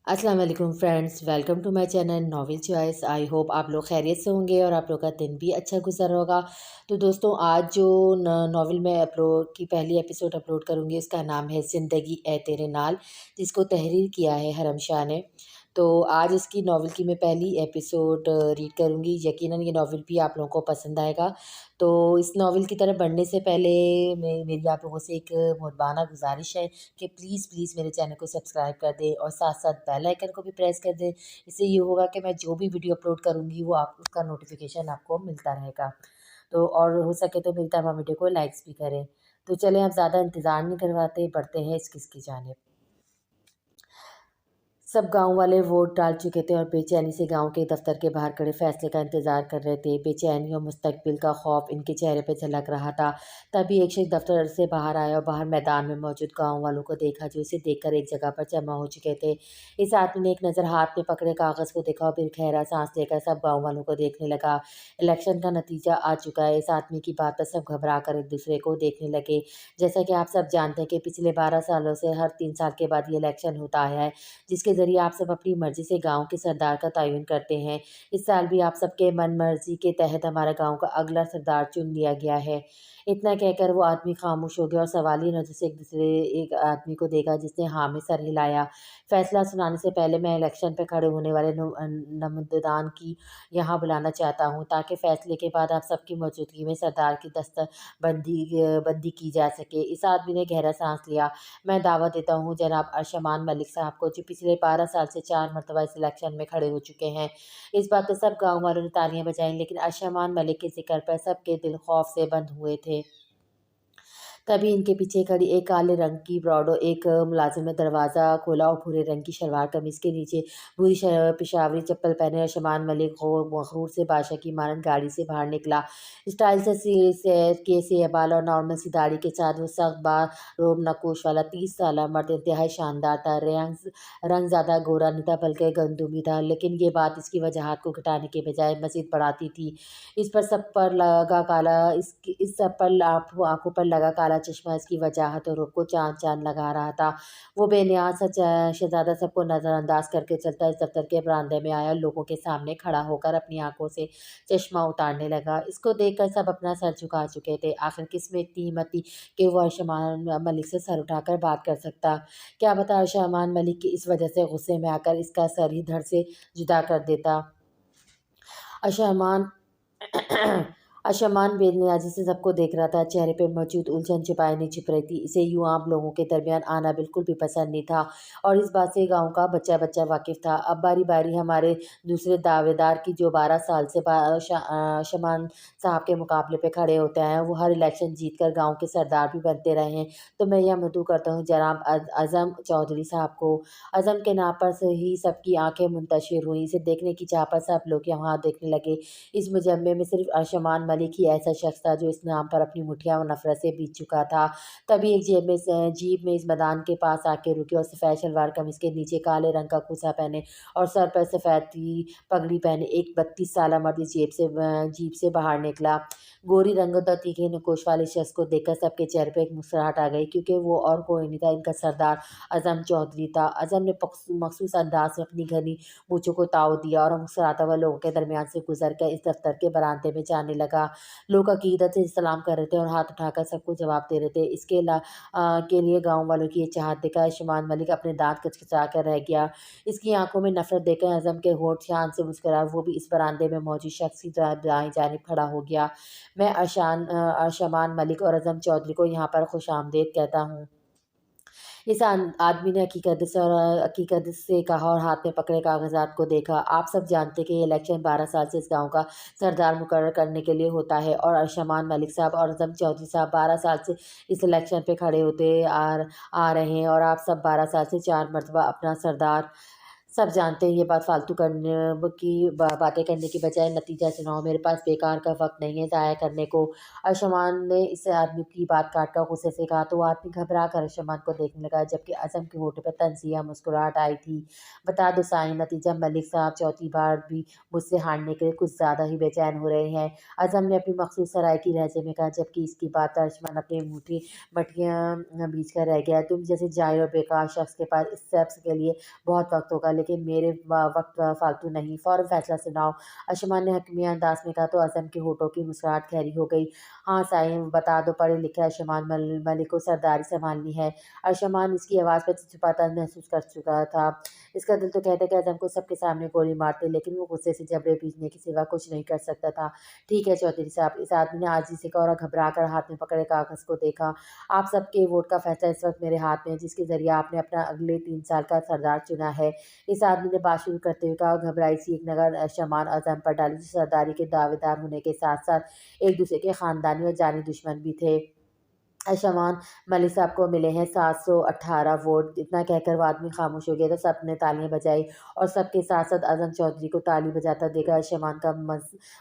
अस्सलाम वालेकुम friends, welcome to my channel novel choice. I hope आप लोग खैरियत से होंगे और आप लोग का दिन भी अच्छा गुजर होगा। तो दोस्तों, आज जो नॉवेल मैं अपलोड की पहली एपिसोड अपलोड करूँगी उसका नाम है ज़िंदगी ए तेरे नाल, जिसको तहरीर किया है हरम शाह ने। तो आज इसकी नॉवेल की मैं पहली एपिसोड रीड करूँगी। यकीनन ये नॉवेल भी आप लोगों को पसंद आएगा। तो इस नॉवेल की तरफ बढ़ने से पहले मेरी आप लोगों से एक मुहरबाना गुजारिश है कि प्लीज़ प्लीज़ मेरे चैनल को सब्सक्राइब कर दें और साथ साथ बेल आइकन को भी प्रेस कर दें। इससे ये होगा कि मैं जो भी वीडियो अपलोड करूँगी वो आप उसका नोटिफिकेशन आपको मिलता रहेगा। तो और हो सके तो मेरी तमाम वीडियो को लाइक्स भी करें। तो चलें, अब ज़्यादा इंतज़ार नहीं करवाते, बढ़ते हैं इस किस की जानिब। सब गांव वाले वोट डाल चुके थे और बेचैनी से गांव के दफ्तर के बाहर खड़े फैसले का इंतजार कर रहे थे। बेचैनी और मुस्तकबिल का खौफ इनके चेहरे पर झलक रहा था। तभी एक शख्स दफ्तर से बाहर आया और बाहर मैदान में मौजूद गांव वालों को देखा, जो इसे देखकर एक जगह पर जमा हो चुके थे। इस आदमी ने एक नज़र हाथ में पकड़े कागज़ को देखा और फिर गहरा सांस लेकर सब गाँव वालों को देखने लगा। इलेक्शन का नतीजा आ चुका है। इस आदमी की बात पर सब घबरा कर एक दूसरे को देखने लगे। जैसा कि आप सब जानते हैं कि पिछले 12 सालों से हर 3 साल के बाद ये इलेक्शन होता है, जिसके ज़रिए आप सब अपनी मर्ज़ी से गाँव के सरदार का तयन करते हैं। इस साल भी आप सबके मन मर्ज़ी के तहत हमारा गाँव का अगला सरदार चुन लिया गया है। इतना कहकर वो आदमी खामोश हो गया और सवालिया नज़र से एक आदमी को देखा, जिसने हाँ में सर हिलाया। फैसला सुनाने से पहले मैं इलेक्शन पे खड़े होने वाले नमददान की यहाँ बुलाना चाहता हूँ, ताकि फैसले के बाद आप सबकी मौजूदगी में सरदार की बंदी की जा सके। इस आदमी ने गहरा सांस लिया। मैं दावा देता हूँ जनाब अरशमान मलिक साहब को, जो पिछले 12 साल से 4 मरतबा इस इलेक्शन में खड़े हो चुके हैं। इस बात पर सब गाँव वालों ने तालियां बजाईं, लेकिन अरशमान मलिक के जिक्र पर सबके दिल खौफ से बंद हुए थे। तभी इनके पीछे खड़ी एक काले रंग की ब्राडो एक मुलाजिम ने दरवाज़ा खोला और भूरे रंग की शलवार कमीज़ के नीचे भूरी पेशावरी चप्पल पहने अरशमान मलिक मखरूर से बादशाह की मानद गाड़ी से बाहर निकला। स्टाइल से बाल और नॉर्मल सी दाढ़ी के साथ वो सख्त रोब नकोश वाला 30 साल मर्द इंतहाई शानदार था। रंग ज़्यादा गोरा नहीं था, बल्कि गंदुमी था, लेकिन ये बात इसकी वजाहत को घटाने के बजाय मज़ीद बढ़ाती थी। इस पर सब पर लगा काला इस सब पर आँखों पर लगा काला चश्मा इसकी वजाहत और रूप को चाँद-चाँद लगा रहा था। वो बेनियाज़ सा शहज़ादा सबको नज़रअंदाज करके चलता इस दफ्तर के बरामदे में आया और लोगों के सामने खड़ा होकर अपनी आँखों से चश्मा उतारने लगा। इसको देखकर सब अपना सर झुका चुके थे। आखिर किसमें इतनी हिम्मत थी कि वो अरशमान मलिक से सर उठाकर बात कर सकता? क्या पता अरशमान मलिक की इस वजह से गुस्से में आकर इसका सर ही धड़ से जुदा कर देता। अरशमान अशमान बेनियाज़ी से सबको देख रहा था। चेहरे पे मौजूद उलझन छिपाए नहीं छिप रही थी। इसे यूँ आम लोगों के दरमियान आना बिल्कुल भी पसंद नहीं था और इस बात से गाँव का बच्चा-बच्चा वाकिफ़ था। अब बारी-बारी हमारे दूसरे दावेदार की, जो 12 साल से शमान साहब के मुकाबले पे खड़े होते आए हैं, वो हर इलेक्शन जीत कर गाँव के सरदार भी बनते रहे हैं। तो मैं यह मदऊ करता हूँ जनाब अज़म चौधरी साहब को। अज़म के नाम पर से ही सबकी आँखें मुंतशिर हुईं। इसे देखने की चाह पर सब लोग यहाँ देखने लगे। इस मुजम्मे में सिर्फ अरशमान मलिक ही ऐसा शख्स था जो इस नाम पर अपनी मुठिया और नफरत से बीत चुका था। तभी एक जीप में इस मैदान के पास आके रुकी और सफ़ेद शलवार कमीज़ के नीचे काले रंग का कुर्ता पहने और सर पर सफ़ेद की पगड़ी पहने एक 32 साला मर्द इस जीप से बाहर निकला। गोरी रंगत और तीखे नकोश वाले शख्स को देखकर सबके चेहरे पर एक मुस्कुराहट आ गई, क्योंकि वो और कोई नहीं था, इनका सरदार अज़म चौधरी था। अज़म ने मखसूस अंदाज में अपनी घनी मूँछों को ताव दिया और मुस्कुराता हुआ लोगों के दरमियान से गुजर कर इस दफ्तर के बरामदे में जाने लगा। लोग अकीदत से सलाम कर रहे थे और हाथ उठाकर सबको जवाब दे रहे थे। के लिए गाँव वालों की ये चाहत देखकर अरशमान मलिक अपने दाँत कचकचा कर रह गया। इसकी आंखों में नफरत देखकर अज़म के होंठ शान से मुस्कुराए, वो भी इस बरामदे में मौजूद शख्स की दाएं जानिब खड़ा हो गया। मैं अरशमान मलिक और अज़म चौधरी को यहाँ पर खुशामदीद कहता हूँ। इस आदमी ने हकीकत से कहा और हाथ में पकड़े कागजात को देखा। आप सब जानते हैं कि ये इलेक्शन 12 साल से इस गांव का सरदार मुकर्रर करने के लिए होता है और अरशमान मलिक साहब और अज़म चौधरी साहब 12 साल से इस इलेक्शन पे खड़े होते आ रहे हैं और आप सब 12 साल से 4 मरतबा अपना सरदार सब जानते हैं ये बात फालतू करने की बातें करने की बजाय नतीजा सुनाओ, मेरे पास बेकार का वक्त नहीं है ज़ाया करने को। अर्शमान ने इस आदमी की बात काट कर गुस्से से कहा तो वो आदमी घबरा कर अर्शमान को देखने लगा, जबकि अज़म के होठों पर तंजिया मुस्कुराहट आई थी। बता दो साईं, नतीजा मलिक साहब चौथी बार भी मुझसे हारने के लिए कुछ ज़्यादा ही बेचैन हो रहे हैं। अज़म ने अपनी मखसूस सराइकी लहजे में कहा, जबकि इसकी बात पर अर्शमान अपनी मटियाँ बीच कर रह गया। तुम जैसे जाहिल और बेकार शख्स के पास इस सब के लिए बहुत वक्त होगा, लेकिन मेरे वक्त फालतू नहीं, फ़ौरन फैसला सुनाओ। अर्शमान ने हकीमिया अंदाज में कहा तो अज़म के होठों की मुस्कुराहट खैरी हो गई। हाँ साईं, बता दो, पढ़े लिखे अर्शमान मलिक को सरदारी संभालनी है। अर्शमान इसकी आवाज़ पर छिपाता महसूस कर चुका था। इसका दिल तो कहता कि अज़म को सबके सामने गोली मारते, लेकिन वो गुस्से से जबड़े पीटने के सिवा कुछ नहीं कर सकता था। ठीक है चौधरी साहब, इस आदमी ने आजिज़ी से कहा और घबरा कर हाथ में पकड़े कागज़ को देखा। आप सबके वोट का फैसला इस वक्त मेरे हाथ में है, जिसके ज़रिए आपने अपना अगले 3 साल का सरदार चुना है। इस आदमी ने बात शुरू करते हुए कहा, घबराई सी एक नज़र शमान अज़म पर डाली, जो सरदारी के दावेदार होने के साथ-साथ एक दूसरे के ख़ानदानी और जानी दुश्मन भी थे। शमान मलिक साहब को मिले हैं 718 वोट। इतना कहकर वो आदमी खामोश हो गया तो सब ने तालियां बजाई और सबके साथ साथ अज़म चौधरी को ताली बजाता देखा शमान का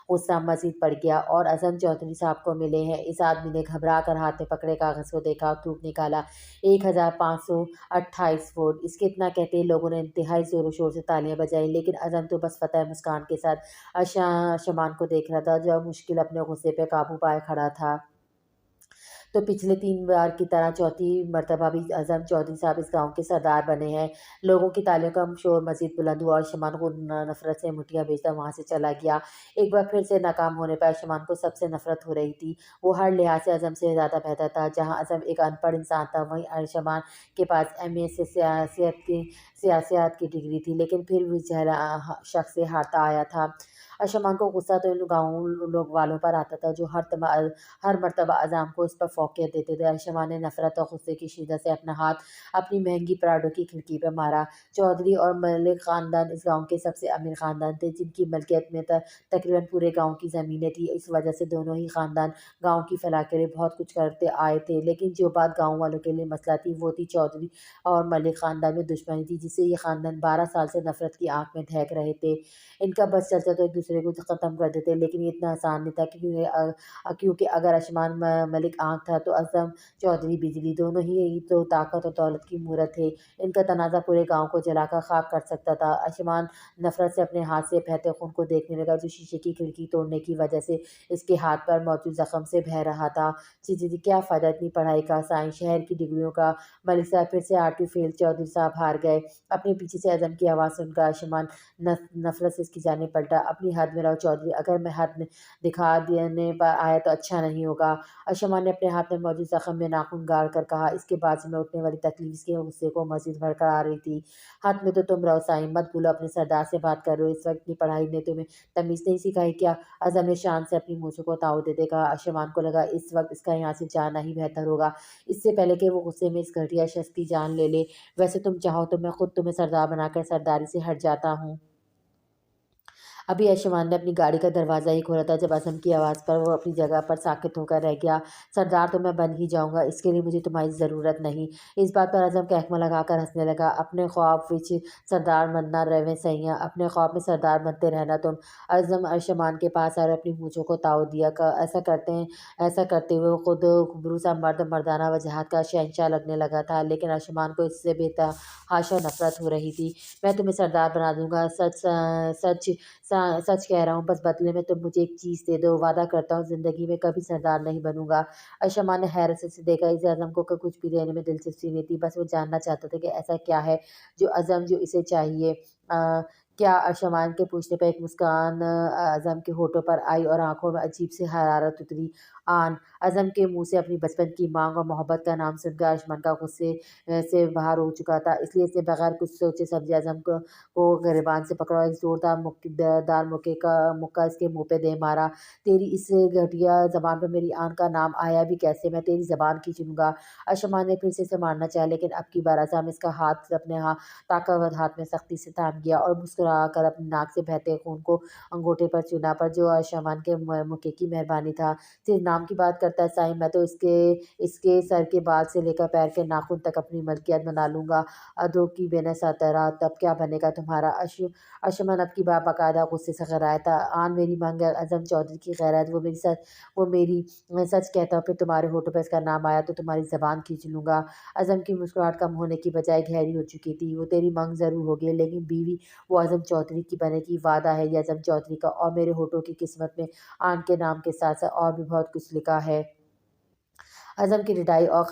गुस्सा मज़ीद बढ़ गया। और अज़म चौधरी साहब को मिले हैं। इस आदमी ने घबरा कर हाथ में पकड़े कागज़ को देखा और थूक निकाला, 1528 वोट। इसके इतना कहते ही लोगों ने इंतहाई ज़ोरों शोर से तालियां बजाई, लेकिन अज़म तो बस फतेह मुस्कान के साथ शमान को देख रहा था, जो मुश्किल अपने गुस्से पर काबू पाए खड़ा था। तो पिछले 3 बार की तरह चौथी मर्तबा भी अज़म चौधरी साहब इस गाँव के सरदार बने हैं। लोगों की तालियों का शोर मज़ीद बुलंद हुआ और शमान को नफ़रत से मुठियाँ भेजता वहाँ से चला गया। एक बार फिर से नाकाम होने पर शमान को सबसे नफ़रत हो रही थी। वो हर लिहाज से अज़म से ज़्यादा बेहतर था। जहाँ अज़म एक अनपढ़ इंसान था, वहीं शमान के पास MA से सियासत की डिग्री थी, लेकिन फिर भी चेहरा शख्स से हारता आया था। शमान को गुस्सा तो इन गाँव लोग वालों पर आता था, जो हर मर्तबा अज़ाम को इस पर फ़ौक़ियत देते थे। अर्शमान ने नफ़रत और गुस्से की शिद्दत से अपना हाथ अपनी महंगी प्राडो की खिड़की पर मारा। चौधरी और मलिक ख़ानदान इस गाँव के सबसे अमीर ख़ानदान थे, जिनकी मिल्कियत में तकरीबन पूरे गाँव की ज़मीनें थीं। इस वजह से दोनों ही ख़ानदान गाँव की फलाह के लिए बहुत कुछ करते आए थे। लेकिन जो बात गाँव वालों के लिए मसला थी, वो थी चौधरी और मलिक ख़ानदान में दुश्मनी थी, जिससे ये ख़ानदान 12 साल से नफ़रत की आग में दहक रहे थे। इनका बस चलता तो एक दूसरे को ख़त्म कर देते, लेकिन ये इतना आसान नहीं था, क्योंकि अगर अर्शमान मलिक आग था तो अज़म चौधरी बिजली, दोनों ही तो ताकत और दौलत की मूरत थे। इनका तनाज़ा पूरे गाँव को जलाकर खाक कर सकता था। अर्शमान नफ़रत से अपने हाथ से बहते खून को देखने लगा, जो शीशे की खिड़की तोड़ने की वजह से इसके हाथ पर मौजूद ज़ख्म से बह रहा था। जी क्या फ़ायदा इतनी पढ़ाई का, साइंस शहर की डिग्रियों का। मलिक साहब फिर से आर्ट फेल, चौधरी साहब हार गए। अपने पीछे से अज़म की आवाज़ सुनकर अर्शमान नफ़रत से इसकी जानिब पलटा। अपनी हद में रहो चौधरी, अगर मैं हद में दिखा देने पर आया तो अच्छा नहीं होगा। अर्शमान ने अपने हाथ में मौजूद ज़ख्म में नाखून गाड़ कर कहा। इसके बाजू में उठने वाली तकलीफ इसके गुस्से को मज़ीद भड़का रही थी। हद में तो तुम रहो साईं, मत भूलो अपने सरदार से बात कर रहे हो। इस वक्त की पढ़ाई ने तुम्हें तमीज़ नहीं सिखाई क्या? अज़म ने शान से अपनी मूँछों को ताव देते कहा। अर्शमान को लगा इस वक्त इसका यहाँ से जाना ही बेहतर होगा, इससे पहले कि वो गुस्से में इस घटिया शख्स की जान ले ले। वैसे तुम चाहो तो मैं खुद तुम्हें सरदार बनाकर सरदारी से हट जाता हूँ। अभी अर्शमान ने अपनी गाड़ी का दरवाज़ा ही खोला था, जब अज़म की आवाज़ पर वो अपनी जगह पर साकित होकर रह गया। सरदार तो मैं बन ही जाऊँगा, इसके लिए मुझे तुम्हारी ज़रूरत नहीं। इस बात पर अज़म कहकमा लगाकर हंसने लगा। अपने ख्वाब विच सरदार बनना रवें सैयां, अपने ख्वाब में सरदार बनते रहना तुम। अज़म अर्शमान के पास आकर अपनी मूँछों को ताव दिया। ऐसा करते हुए खुद खुबरू सा मर्द मर्दाना वजाहत का शहंशाह लगने लगा था, लेकिन अर्शमान को इससे बेतहाशा नफ़रत हो रही थी। मैं तुम्हें सरदार बना दूँगा, सच कह रहा हूँ, बस बदले में तुम मुझे एक चीज़ दे दो, वादा करता हूँ ज़िंदगी में कभी सरदार नहीं बनूँगा। अर्शमान ने हैरत से देखा। इस अज़म को कुछ भी देने में दिलचस्पी नहीं थी, बस वो जानना चाहता था कि ऐसा क्या है जो इसे चाहिए। क्या? अर्शमान के पूछने पर एक मुस्कान अज़म के होठों पर आई और आँखों में अजीब सी हरारत उतरी। अज़म के मुँह से अपनी बचपन की माँग और मोहब्बत का नाम सुनकर अर्शमान का गुस्से से बाहर हो चुका था, इसलिए इसने बगैर कुछ सोचे समझे अज़म को गिरबान से पकड़ा और एक ज़ोरदार मुक्का इसके मुँह पे दे मारा। तेरी इस घटिया ज़बान पे मेरी आन का नाम आया भी कैसे? मैं तेरी ज़बान खींचूँगा। अर्शमान ने फिर से मारना चाहा, लेकिन अब की बार अज़म इसका हाथ अपने ताकतवर हाथ में सख्ती से थाम गया और मुस्कुरा कर अपनी नाक से बहते खून को अंगूठे पर चूना। पर जो अर्शमान के मुके की मेहरबानी था, सिर्फ नाम की बात करता है साईं, मैं तो इसके इसके सर के बाल से लेकर पैर के नाखून तक अपनी मलकियत बना लूँगा। अधो की बेनसा तेरा तब क्या बनेगा तुम्हारा। अर्शमान अब की बार बाकायदा गुस्से से कराया था। आन मेरी मांग है अज़म चौधरी की गैरत, वो मेरी मैं सच कहता हूँ, फिर तुम्हारे होठों पे इसका नाम आया तो तुम्हारी ज़बान खींच लूँगा। अज़म की मुस्कुराहट कम होने की बजाय गहरी हो चुकी थी। वो तेरी मांग ज़रूर होगी, लेकिन बीवी वो अज़म चौधरी की बनेगी, वादा है ये अज़म चौधरी का। और मेरे होठों की किस्मत में आन के नाम के साथ-साथ और भी बहुत कुछ लिखा है। अज़म की रिटाई और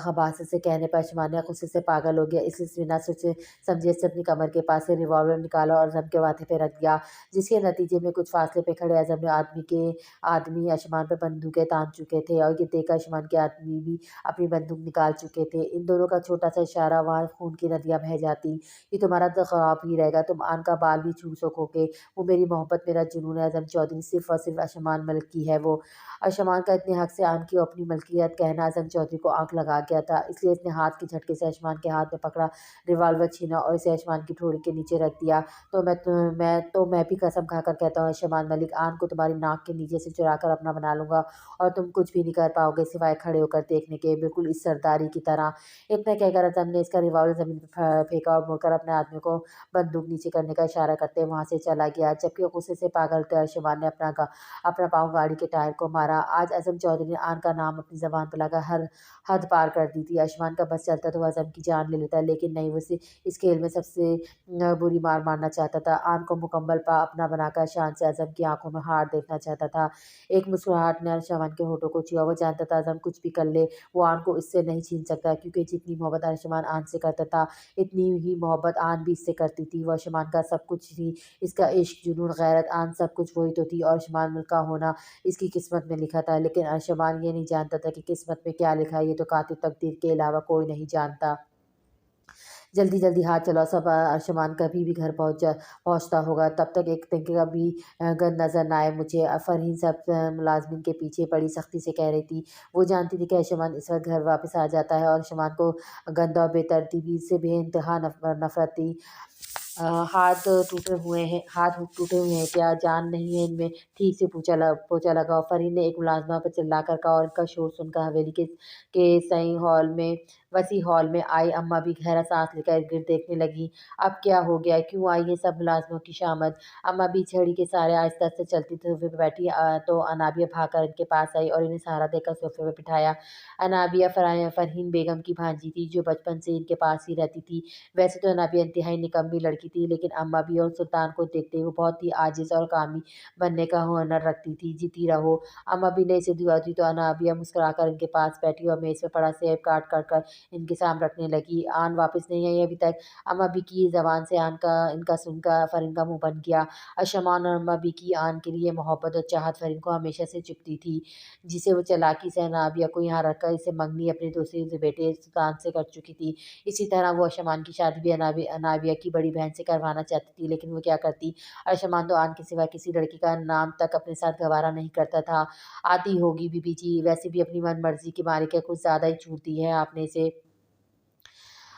खबासत से कहने पर शमानिया गुस्से से पागल हो गया, इसलिए बिना सोचे समझे से अपनी कमर के पास से रिवॉल्वर निकाला और अज़म के माथे पे रख दिया, जिसके नतीजे में कुछ फासले पे खड़े अज़म ने आदमी आसमान पर बंदूकें तान चुके थे और ये देखकर आसमान के आदमी भी अपनी बंदूक निकाल चुके थे। इन दोनों का छोटा सा इशारा, वहाँ खून की नदियाँ बह जाती। ये तुम्हारा तो ख्वाब ही रहेगा, तुम आन का बाल भी छू सकोगे। वो मेरी मोहब्बत, मेरा जुनून है। अज़म चौधरी सिर्फ और सिर्फ आसमान मलिक की है वो। अर्शमान का इतने हक से आन की अपनी मलकियत कहना अज़म चौधरी को आँख लगा गया था, इसलिए इसने हाथ के झटके से अर्शमान के हाथ में पकड़ा रिवाल्वर छीना और इसे अर्शमान की ठोड़ी के नीचे रख दिया। मैं भी कसम खाकर कहता हूँ अर्शमान मलिक, आन को तुम्हारी नाक के नीचे से चुरा कर अपना बना लूँगा और तुम कुछ भी नहीं कर पाओगे सिवाय खड़े होकर देखने के, बिल्कुल इस सरदारी की तरह। इतना कहकर अज़म ने इसका रिवाल्वर ज़मीन पर फेंका और मुड़कर अपने आदमी को बंदूक नीचे करने का इशारा करते वहाँ से चला गया, जबकि गुस्से से पागल होकर अर्शमान ने अपना पाँव गाड़ी के टायर को मारा। आज अज़म चौधरी ने आन का नाम अपनी ज़बान पर लाकर हर हद पार कर दी थी। आयुष्मान का बस चलता तो वो अज़म की जान ले लेता, लेकिन नहीं, वो इस खेल में सबसे बुरी मार मारना चाहता था। आन को मुकम्मल अपना बनाकर शान से अज़म की आंखों में हार देखना चाहता था। एक मुस्कुराहट ने अर्शमान के होठों को छुआ। वो जानता था अज़म कुछ भी कर ले, वो आन को इससे नहीं छीन सकता, क्योंकि जितनी मोहब्बत अर्शमान आन से करता था, इतनी ही मोहब्बत आन भी इससे करती थी। वो अर्शमान का सब कुछ थी, इसका इश्क, जुनून, गैरत, आन सब कुछ वही तो थी। और अर्शमान मुल्क का होना इसकी किस्मत में लिखा था, लेकिन अर्शमान ये नहीं जानता था कि किस्मत में क्या लिखा है, ये तो कातिल तकदीर के अलावा कोई नहीं जानता। जल्दी जल्दी हाथ चलाओ, सब अर्शमान कभी भी घर पहुंचता होगा, तब तक एक दिन का भी गन नज़र ना आए मुझे। फरहीन सब मुलाजमिन के पीछे बड़ी सख्ती से कह रही थी। वो जानती थी कि अर्शमान इस वक्त घर वापस आ जाता है और अर्शमान को गंदा और बेतरतीबी से बेइंतहा नफरत थी। हाथ टूटे हुए हैं क्या, जान नहीं है इनमें, ठीक से पोछा लगाओ। फरीन ने एक मुलाजमा पर चिल्लाकर कहा और इनका शोर सुनकर हवेली के वसी हॉल में आई अम्मा भी गहरा सांस लेकर इर्द गिर्द देखने लगी। अब क्या हो गया, क्यों आई ये सब मुलाजमों की शामद। अम्मा भी छड़ी के सारे आहिस्ता आहिस्ता चलती सोफे पर बैठी, तो अनाबिया भागकर इनके पास आई और इन्हें सहारा देकर सोफे पर बिठाया। अनाबिया फरहीन बेगम की भांजी थी, जो बचपन से इनके पास ही रहती थी। वैसे तो अनाबिया इंतहाई निकम्मी लड़की थी, लेकिन अम्मा भी और सुल्तान को देखते ही वो बहुत ही आजिज़ और कामी बनने का हुनर रखती थी। जीती रहो। अम्मा भी ने इसे दुआ दी तो अनाबिया मुस्कुराकर इनके पास बैठी और मेज़ पर पड़ा सेब काट काट कर इनके सामने रखने लगी। आन वापस नहीं आई अभी तक। अम्मा भी की ज़बान से आन का इनका सुनकर फरीन का मुँह बन गया। अशमान और अम्मा भी की आन के लिए मोहब्बत और चाहत फरीन को हमेशा से चुभती थी, जिसे वो चालाकी से अनाबिया को यहाँ रखकर इसे मंगनी अपने दूसरे बेटे सुल्तान से कर चुकी थी। इसी तरह वो अर्शमान की शादी भी अनाबिया की बड़ी बहन से करवाना चाहती थी, लेकिन वो क्या करती। अर्शमान तो आन के सिवा किसी लड़की का नाम तक अपने साथ गवारा नहीं करता था। आती होगी बीबी जी, वैसे भी अपनी मन मर्जी की मालिक है, कुछ ज़्यादा ही छूट दी है आपने इसे।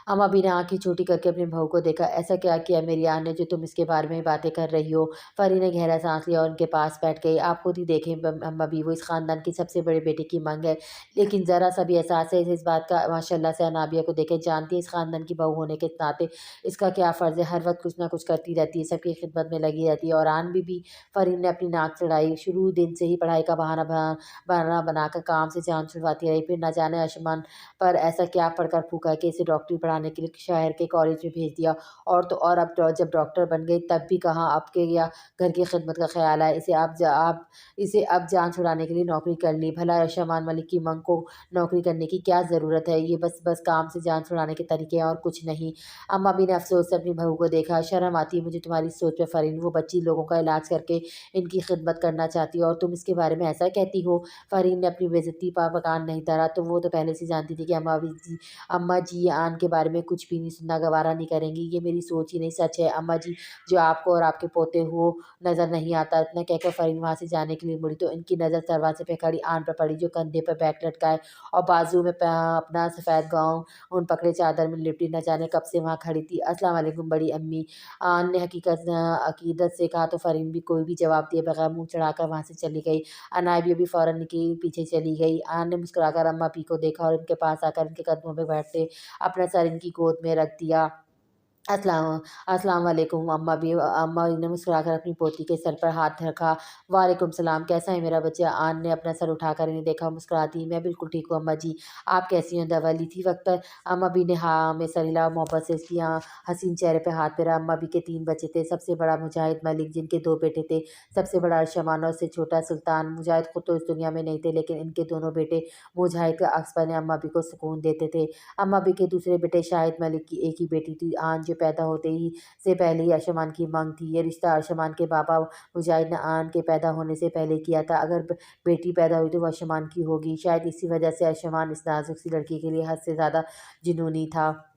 अम्मा भी ने आँखें छोटी करके अपनी बहू को देखा। ऐसा क्या किया मेरी आन ने जो तुम इसके बारे में बातें कर रही हो। फरी ने गहरा सांस लिया और उनके पास बैठ गई। आप खुद ही देखें अम्मा भी, वो इस ख़ानदान की सबसे बड़े बेटे की मांग है, लेकिन ज़रा सा भी एहसास है इस बात का। माशाल्लाह से अनाबिया को देखे, जानती है इस ख़ानदान की बहू होने के नाते इसका क्या फ़र्ज़ है। हर वक्त कुछ ना कुछ करती रहती है, सबकी खिदमत में लगी रहती है। और आन भी फरीन ने अपनी नाक चढ़ाई, शुरू दिन से ही पढ़ाई का बहाना बनाकर काम से जान छुड़वाती रही। फिर न जाने आयुष्मान पर ऐसा क्या पढ़कर फूका है कि इसे डॉक्टरी पढ़ाने के लिए शहर के कॉलेज में भेज दिया। और तो और अब जब डॉक्टर बन गई तब भी कहाँ आपके या घर की खिदमत का ख्याल है। इसे अब जान छुड़ाने के लिए नौकरी कर ली। भला अर्शमान मलिक की मंग को नौकरी करने की क्या ज़रूरत है, ये बस काम से जान छुड़ाने के तरीके हैं और कुछ नहीं। अम्मा भी ने अफसोस से अपनी बहू को देखा। शर्म आती है मुझे तुम्हारी सोच पे फरीन, वो बच्ची लोगों का इलाज करके इनकी खिदमत करना चाहती है और तुम इसके बारे में ऐसा कहती हो। फरीन ने अपनी बेइज्जती पर मकान नहीं धरा, तो वो तो पहले से जानती थी कि अम्मा जी आन के बारे बारे में कुछ भी नहीं सुनना गवारा नहीं करेंगी। ये मेरी सोच ही नहीं सच है अम्मा जी, जो आपको और आपके पोते हो नज़र नहीं आता। इतना कहकर फ़रीन वहाँ से जाने के लिए मुड़ी तो इनकी नज़र दरवाज़े पे खड़ी आन पर पड़ी, जो कंधे पर बैग लटकाए और बाजू में अपना सफ़ेद गाउन उन पकड़े चादर में लिपटी न जाने कब से वहाँ खड़ी थी। अस्सलाम वालेकुम बड़ी अम्मी। आन ने अकीदत से कहा तो फ़रीन भी कोई भी जवाब दिए बगैर मुँह चढ़ाकर वहाँ से चली गई। अनाया भी फ़ौरन इनके पीछे चली गई। आन ने मुस्कुराकर अम्मा पी को देखा और इनके पास आकर इनके कदमों में बैठते अपना सर इनकी गोद में रख दिया। अस्सलाम अस्सलाम वालेकुम। अम्मा ने मुस्कुराकर अपनी पोती के सर पर हाथ रखा। वालेकुम सलाम, कैसा है मेरा बच्चा? आन ने अपना सर उठाकर इन्हें देखा, मुस्कुराती, मैं बिल्कुल ठीक हूँ अम्मा जी, आप कैसी हैं? दवा ली थी वक्त पर? अम्मा बी ने हाँ में सर हिलाया, मोहब्बत से इसकी हसीन चेहरे पे हाथ फेरा। अम्मा बी के 3 बच्चे थे, सबसे बड़ा मुजाहिद मलिक, जिनके 2 बेटे थे, सबसे बड़ा अरशमान और उससे छोटा सुल्तान। मुजाहिद खुद तो इस दुनिया में नहीं थे, लेकिन इनके दोनों बेटे मुजाहिद का अक्स बने अम्मा बी को सुकून देते थे। अम्मा बी के दूसरे बेटे शाहिद मलिक की एक ही बेटी थी, आन जो पैदा होते ही से पहले ही अर्शमान की मांग थी। ये रिश्ता अर्शमान के बाबा मुजाहिद ने आन के पैदा होने से पहले किया था। अगर बेटी पैदा हुई तो वो अर्शमान की होगी। शायद इसी वजह से अर्शमान इस नाजुक सी लड़की के लिए हद से ज़्यादा जुनूनी था।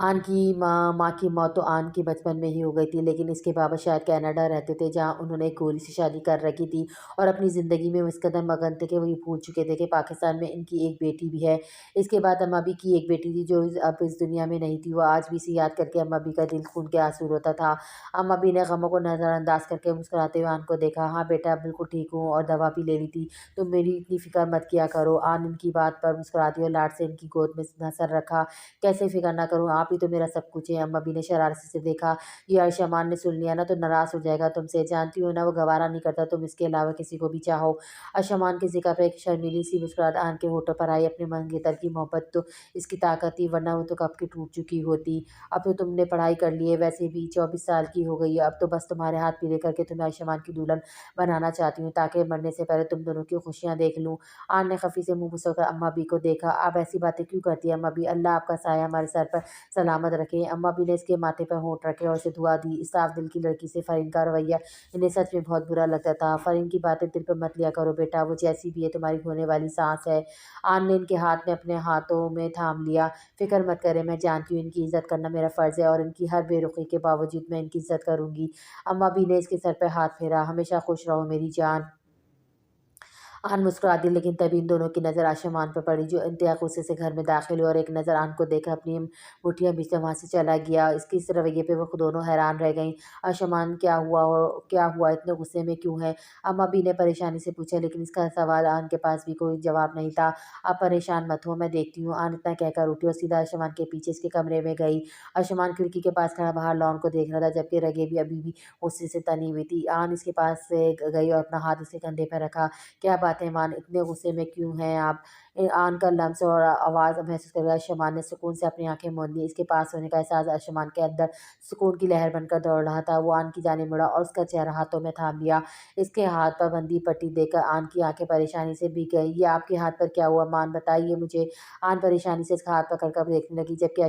आन की माँ की मौत तो आन के बचपन में ही हो गई थी, लेकिन इसके बाबा शायद कनाडा रहते थे, जहाँ उन्होंने एक गोरी से शादी कर रखी थी और अपनी ज़िंदगी में वो इस कदर मगन थे कि वो ये भूल चुके थे कि पाकिस्तान में इनकी एक बेटी भी है। इसके बाद अम्मा बी की एक बेटी थी जो अब इस दुनिया में नहीं थी। वो आज भी इसे याद करके अम्मा बी का दिल खून के आंसू रोता था। अम्मा बी ने गमों को नज़रअंदाज करके मुस्कुराते हुए आन को देखा। हाँ बेटा, बिल्कुल ठीक हूँ और दवा भी ले ली थी। तुम मेरी इतनी फ़िक्र मत किया करो। आन इनकी बात पर मुस्कुराती और लाड से इनकी गोद में अपना सर रखा। कैसे फ़िक्र ना करूँ, आप ही तो मेरा सब कुछ है। अम्मा बी ने शरारत से देखा। ये अर्शमान ने सुन लिया ना तो नाराज़ हो जाएगा तुमसे, जानती हो ना वो गवारा नहीं करता तुम इसके अलावा किसी को भी चाहो। अर्शमान की ज़िक्र पे एक शर्मीली सी मुस्कुराहट आन के होठों पर आई। अपने मंगेतर की मोहब्बत तो इसकी ताकत थी, वरना वो तो कब की टूट चुकी होती। अब तो तुमने पढ़ाई कर ली है, वैसे भी 24 साल की हो गई है। अब तो बस तुम्हारे हाथ पीले करके तुम्हें अर्शमान की दुल्हन बनाना चाहती हूँ, ताकि मरने से पहले तुम दोनों की खुशियाँ देख लूँ। आन ने खफ़ी से मुँह फुसलकर अम्मा बी को देखा। आप ऐसी बातें क्यों करती हैं अम्मा बी? अल्लाह आपका साया हमारे सर पर सलामत रखे। अम्मा बी ने इसके माथे पर होंठ रखे और उसे दुआ दी। इस साफ दिल की लड़की से फ़रीन का रवैया इन्हें सच में बहुत बुरा लगता था। फ़रीन की बातें दिल पर मत लिया करो बेटा, वो जैसी भी है तुम्हारी होने वाली सास है। आन ने इनके हाथ में अपने हाथों में थाम लिया। फ़िक्र मत करें, मैं जानती हूँ इनकी इज़्ज़त करना मेरा फ़र्ज़ है और इनकी हर बेरुखी के बावजूद मैं इनकी इज़्ज़त करूँगी। अम्मा बी ने इसके सर पर हाथ फेरा। हमेशा खुश रहो मेरी जान। आन मुस्कुरा दी, लेकिन तभी इन दोनों की नज़र आशमान पर पड़ी, जो इंतहा गुस्से से घर में दाखिल हुए और एक नज़र आन को देखा अपनी मुठ्ठियाँ भींचकर वहाँ से चला गया। इसके इस रवैये पे वो दोनों हैरान रह गईं। आशमान क्या हुआ, इतने गुस्से में क्यों है? अम्मा बी ने परेशानी से पूछा, लेकिन इसका सवाल आन के पास भी कोई जवाब नहीं था। आप परेशान मत हो, मैं देखती हूँ। आन इतना कहकर उठी और सीधा आशमान के पीछे इसके कमरे में गई। आशमान खिड़की के पास खड़ा बाहर लॉन को देख रहा था, जबकि रगे भी अभी भी गुस्से से तनी हुई थी। आन इसके पास से गई और अपना हाथ इसके कंधे पर रखा। क्या बात है मान, इतने गुस्से में क्यों हैं आप? आन का लम्स और आवाज़ महसूस कर अर्शमान ने सुकून से अपनी आंखें मूंद ली। इसके पास होने का एहसास अर्शमान के अंदर सुकून की लहर बनकर दौड़ रहा था। वो आन की जानिब मुड़ा और उसका चेहरा हाथों में थाम लिया। इसके हाथ पर बंधी पट्टी देखकर आन की आंखें परेशानी से भीग गई। ये आपके हाथ पर क्या हुआ मान, बताइए मुझे। आन परेशानी से इसका हाथ पकड़कर देखने लगी, जबकि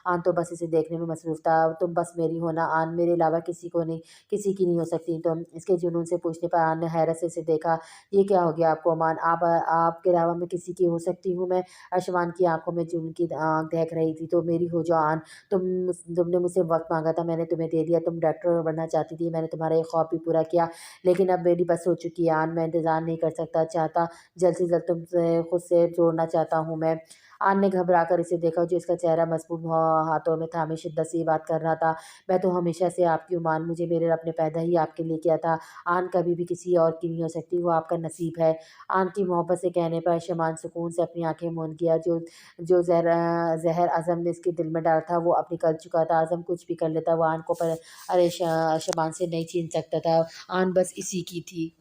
आन तो बस इसे देखने में मसरूफ़ था। तुम बस मेरी हो ना आन, मेरे अलावा किसी की नहीं हो सकती तुम। इसके जुनून से पूछने पर आन ने हैरत से इसे देखा। ये क्या हो गया आपको अमान? आपके अलावा मैं किसी की हो सकती हूँ मैं? अर्शमान की आँखों में जून की आँख दहक रही थी। तो मेरी हो जाओ आन। तुमने मुझसे वक़्त माँगा था, मैंने तुम्हें दे दिया। तुम डॉक्टर बनना चाहती थी, मैंने तुम्हारा ये ख्वाब भी पूरा किया। लेकिन अब मेरी बस हो चुकी है आन, मैं इंतज़ार नहीं कर चाहता। जल्द से जल्द तुमसे खुद से जोड़ना चाहता हूँ मैं। आन ने घबरा कर इसे देखा, जो इसका चेहरा मसबूब हाथों में थामे शिद्दत से ये बात कर रहा था। मैं तो हमेशा से आपकी हूँ मान, मुझे मेरे रब ने पैदा ही आपके लिए किया था। आन कभी भी किसी और की नहीं हो सकती, वो आपका नसीब है। आन की मोहब्बत से कहने पर शमान सुकून से अपनी आंखें मूंद गया। जो जो ज़हर अज़म ने इसके दिल में डाला था वो अब निकल चुका था। अज़म कुछ भी कर लेता, वो आन को पर अरे शमान से नहीं छीन सकता था। आन बस इसी की थी।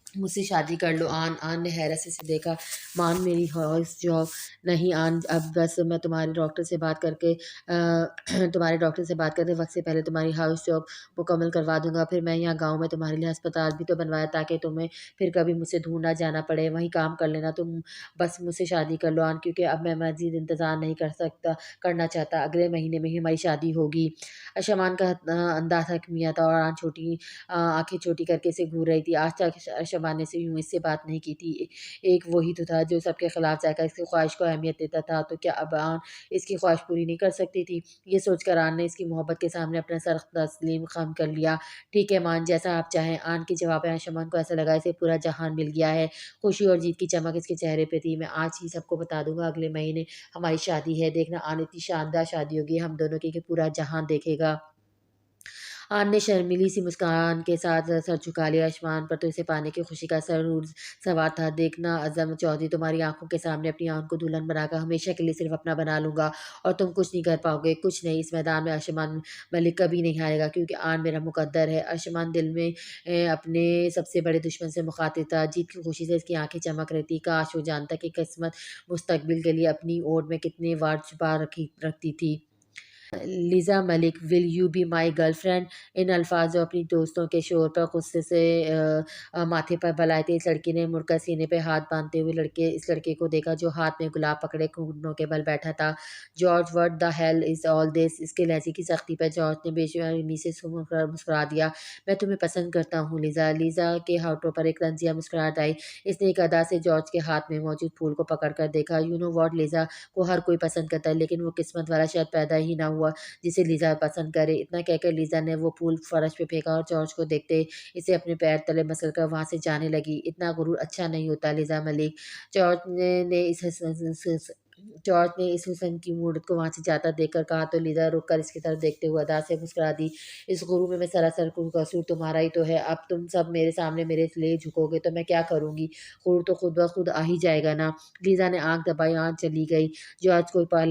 मुझसे शादी कर लो आन। आन ने हैरत से इसे देखा। मान, मेरी हाउस जॉब नहीं आन, अब बस मैं तुम्हारे डॉक्टर से बात करके वक्त से पहले तुम्हारी हाउस जॉब मुकम्मल करवा दूंगा। फिर मैं यहाँ गांव में तुम्हारे लिए अस्पताल भी तो बनवाया, ताकि तुम्हें फिर कभी मुझसे दूर ना जाना पड़े, वहीं काम कर लेना तुम। बस मुझसे शादी कर लो आन, क्योंकि अब मैं मज़ीद इंतज़ार नहीं करना चाहता। अगले महीने में ही हमारी शादी होगी। शमान का अंदाज़ हकमिया था और आँखें छोटी करके इसे घूर रही थी। आज तक مان نے سے یوں اس سے بات نہیں کی تھی۔ ایک وہی تو تھا جو سب کے خلاف جا کر اس کی خواہش کو اہمیت دیتا تھا، تو کیا اب آن اس کی خواہش پوری نہیں کر سکتی تھی؟ یہ سوچ کر آن نے اس کی محبت کے سامنے اپنا سر تسلیم خم کر لیا۔ ٹھیک ہے مان، جیسا آپ چاہیں۔ آن کے جواب میں آیوشمان کو ایسا لگا اسے پورا جہان مل گیا ہے۔ خوشی اور جیت کی چمک اس کے چہرے پہ تھی۔ میں آج ہی سب کو بتا دوں گا، اگلے مہینے ہماری شادی ہے، دیکھنا آن اتنی شاندار شادی ہوگی ہم دونوں کی کہ پورا جہان دیکھے گا۔ آن نے شرمیلی سی مسکان کے ساتھ سر جھکا لیا۔ آیوشمان پر تو اسے پانے کی خوشی کا سرور سوار تھا۔ دیکھنا عظم چودھری، تمہاری آنکھوں کے سامنے اپنی آن کو دلہن بنا کر ہمیشہ کے لیے صرف اپنا بنا لوں گا، اور تم کچھ نہیں کر پاؤ گے، کچھ نہیں۔ اس میدان میں آیوشمان ملک کبھی نہیں ہارے گا، کیونکہ آن میرا مقدر ہے۔ آیوشمان دل میں اپنے سب سے بڑے دشمن سے مخاطب تھا۔ جیت کی خوشی سے اس کی آنکھیں چمک رہی تھی۔ کاش وہ جانتا کہ قسمت مستقبل کے لیے اپنی اوٹ میں کتنے وار چھپا رکھتی تھی۔ Lisa Malik, will you be my girl friend? ان الفاظ جو اپنی دوستوں کے شور پر غصے سے ماتھے پر بلائے تھے۔ اس لڑکی نے مڑ کر سینے پہ ہاتھ باندھتے ہوئے اس لڑکے کو دیکھا جو ہاتھ میں گلاب پکڑے گھٹنوں کے بل بیٹھا تھا۔ George, what the hell is all this? اس کے لہجے کی سختی پر جارج نے بے شرمی سے مسکرا دیا۔ میں تمہیں پسند کرتا ہوں لیزا۔ لیزا کے ہونٹوں پر ایک طنزیہ مسکراہٹ آئی۔ اس نے ایک ادا سے جارج کے ہاتھ میں موجود پھول کو پکڑ کر دیکھا۔ یو نو واٹ لیزا، کو ہر کوئی پسند کرتا ہے، لیکن وہ قسمت والا شاید پیدا ہی نہ ہوا جسے لیزا پسند کرے۔ اتنا کہہ کر لیزا نے وہ پھول فرش پہ پھینکا اور جارج کو دیکھتے اسے اپنے پیر تلے مسل کر وہاں سے جانے لگی۔ اتنا غرور اچھا نہیں ہوتا لیزا ملک۔ جارج نے اس حسن کی مورت کو وہاں سے جاتا دیکھ کر کہا تو لیزا رک کر اس کی طرف دیکھتے ہوئے ادا سے مسکرا دی۔ اس غرور میں سراسر قصور تمہارا ہی تو ہے۔ اب تم سب میرے سامنے میرے لیے جھکو گے تو میں کیا کروں گی؟ غرور تو خود بخود آ ہی جائے گا نا۔ لیزا نے آنکھ دبائی، آن چلی گئی۔ جارج کوئی پاگل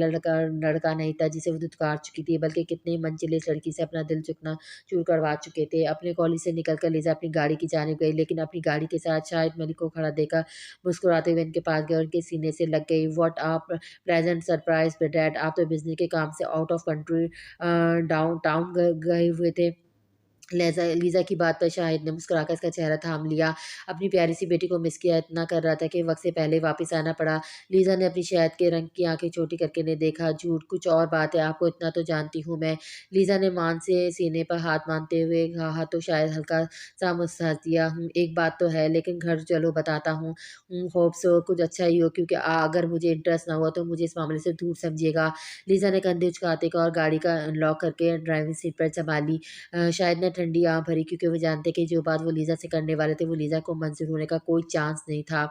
لڑکا نہیں تھا جسے وہ دھتکار چکی تھی، بلکہ کتنے منچلے اس لڑکی سے اپنا دل چور کروا چکے تھے۔ اپنے کالج سے نکل کر لیزا اپنی گاڑی کی جانب گئی، لیکن اپنی گاڑی کے ساتھ شاہد ملک کو کھڑا دیکھ کر مسکراتے ہوئے ان کے پاس گئی اور ان کے سینے سے لگ گئی۔ What a pleasant surprise dad, آپ تو بزنس کے کام سے out of country downtown گئے ہوئے تھے۔ لیزا کی بات پر شاہد نے مسکرا کر اس کا چہرہ تھام لیا۔ اپنی پیاری سی بیٹی کو مس کیا اتنا کر رہا تھا کہ وقت سے پہلے واپس آنا پڑا۔ لیزا نے اپنی شہد کے رنگ کی آنکھیں چھوٹی کر کے نے دیکھا۔ جھوٹ کچھ اور بات ہے، آپ کو اتنا تو جانتی ہوں میں۔ لیزا نے مان سے سینے پر ہاتھ باندھتے ہوئے کہا تو شاید ہلکا سا مسحس دیا۔ ایک بات تو ہے، لیکن گھر چلو بتاتا ہوں۔ ہوپ سو کچھ اچھا ہی ہو، کیونکہ اگر مجھے انٹرسٹ نہ ہوا تو مجھے اس معاملے سے دور سمجھے گا۔ لیزا نے کندھے اچکاتے کا اور گاڑی کا لاک کر کے ڈرائیونگ سیٹ پر سنبھالی۔ شاہد نے ٹھنڈی آنکھ بھری، کیونکہ وہ جانتے کہ جو بات وہ لیزا سے کرنے والے تھے وہ لیزا کو منظور ہونے کا کوئی چانس نہیں تھا۔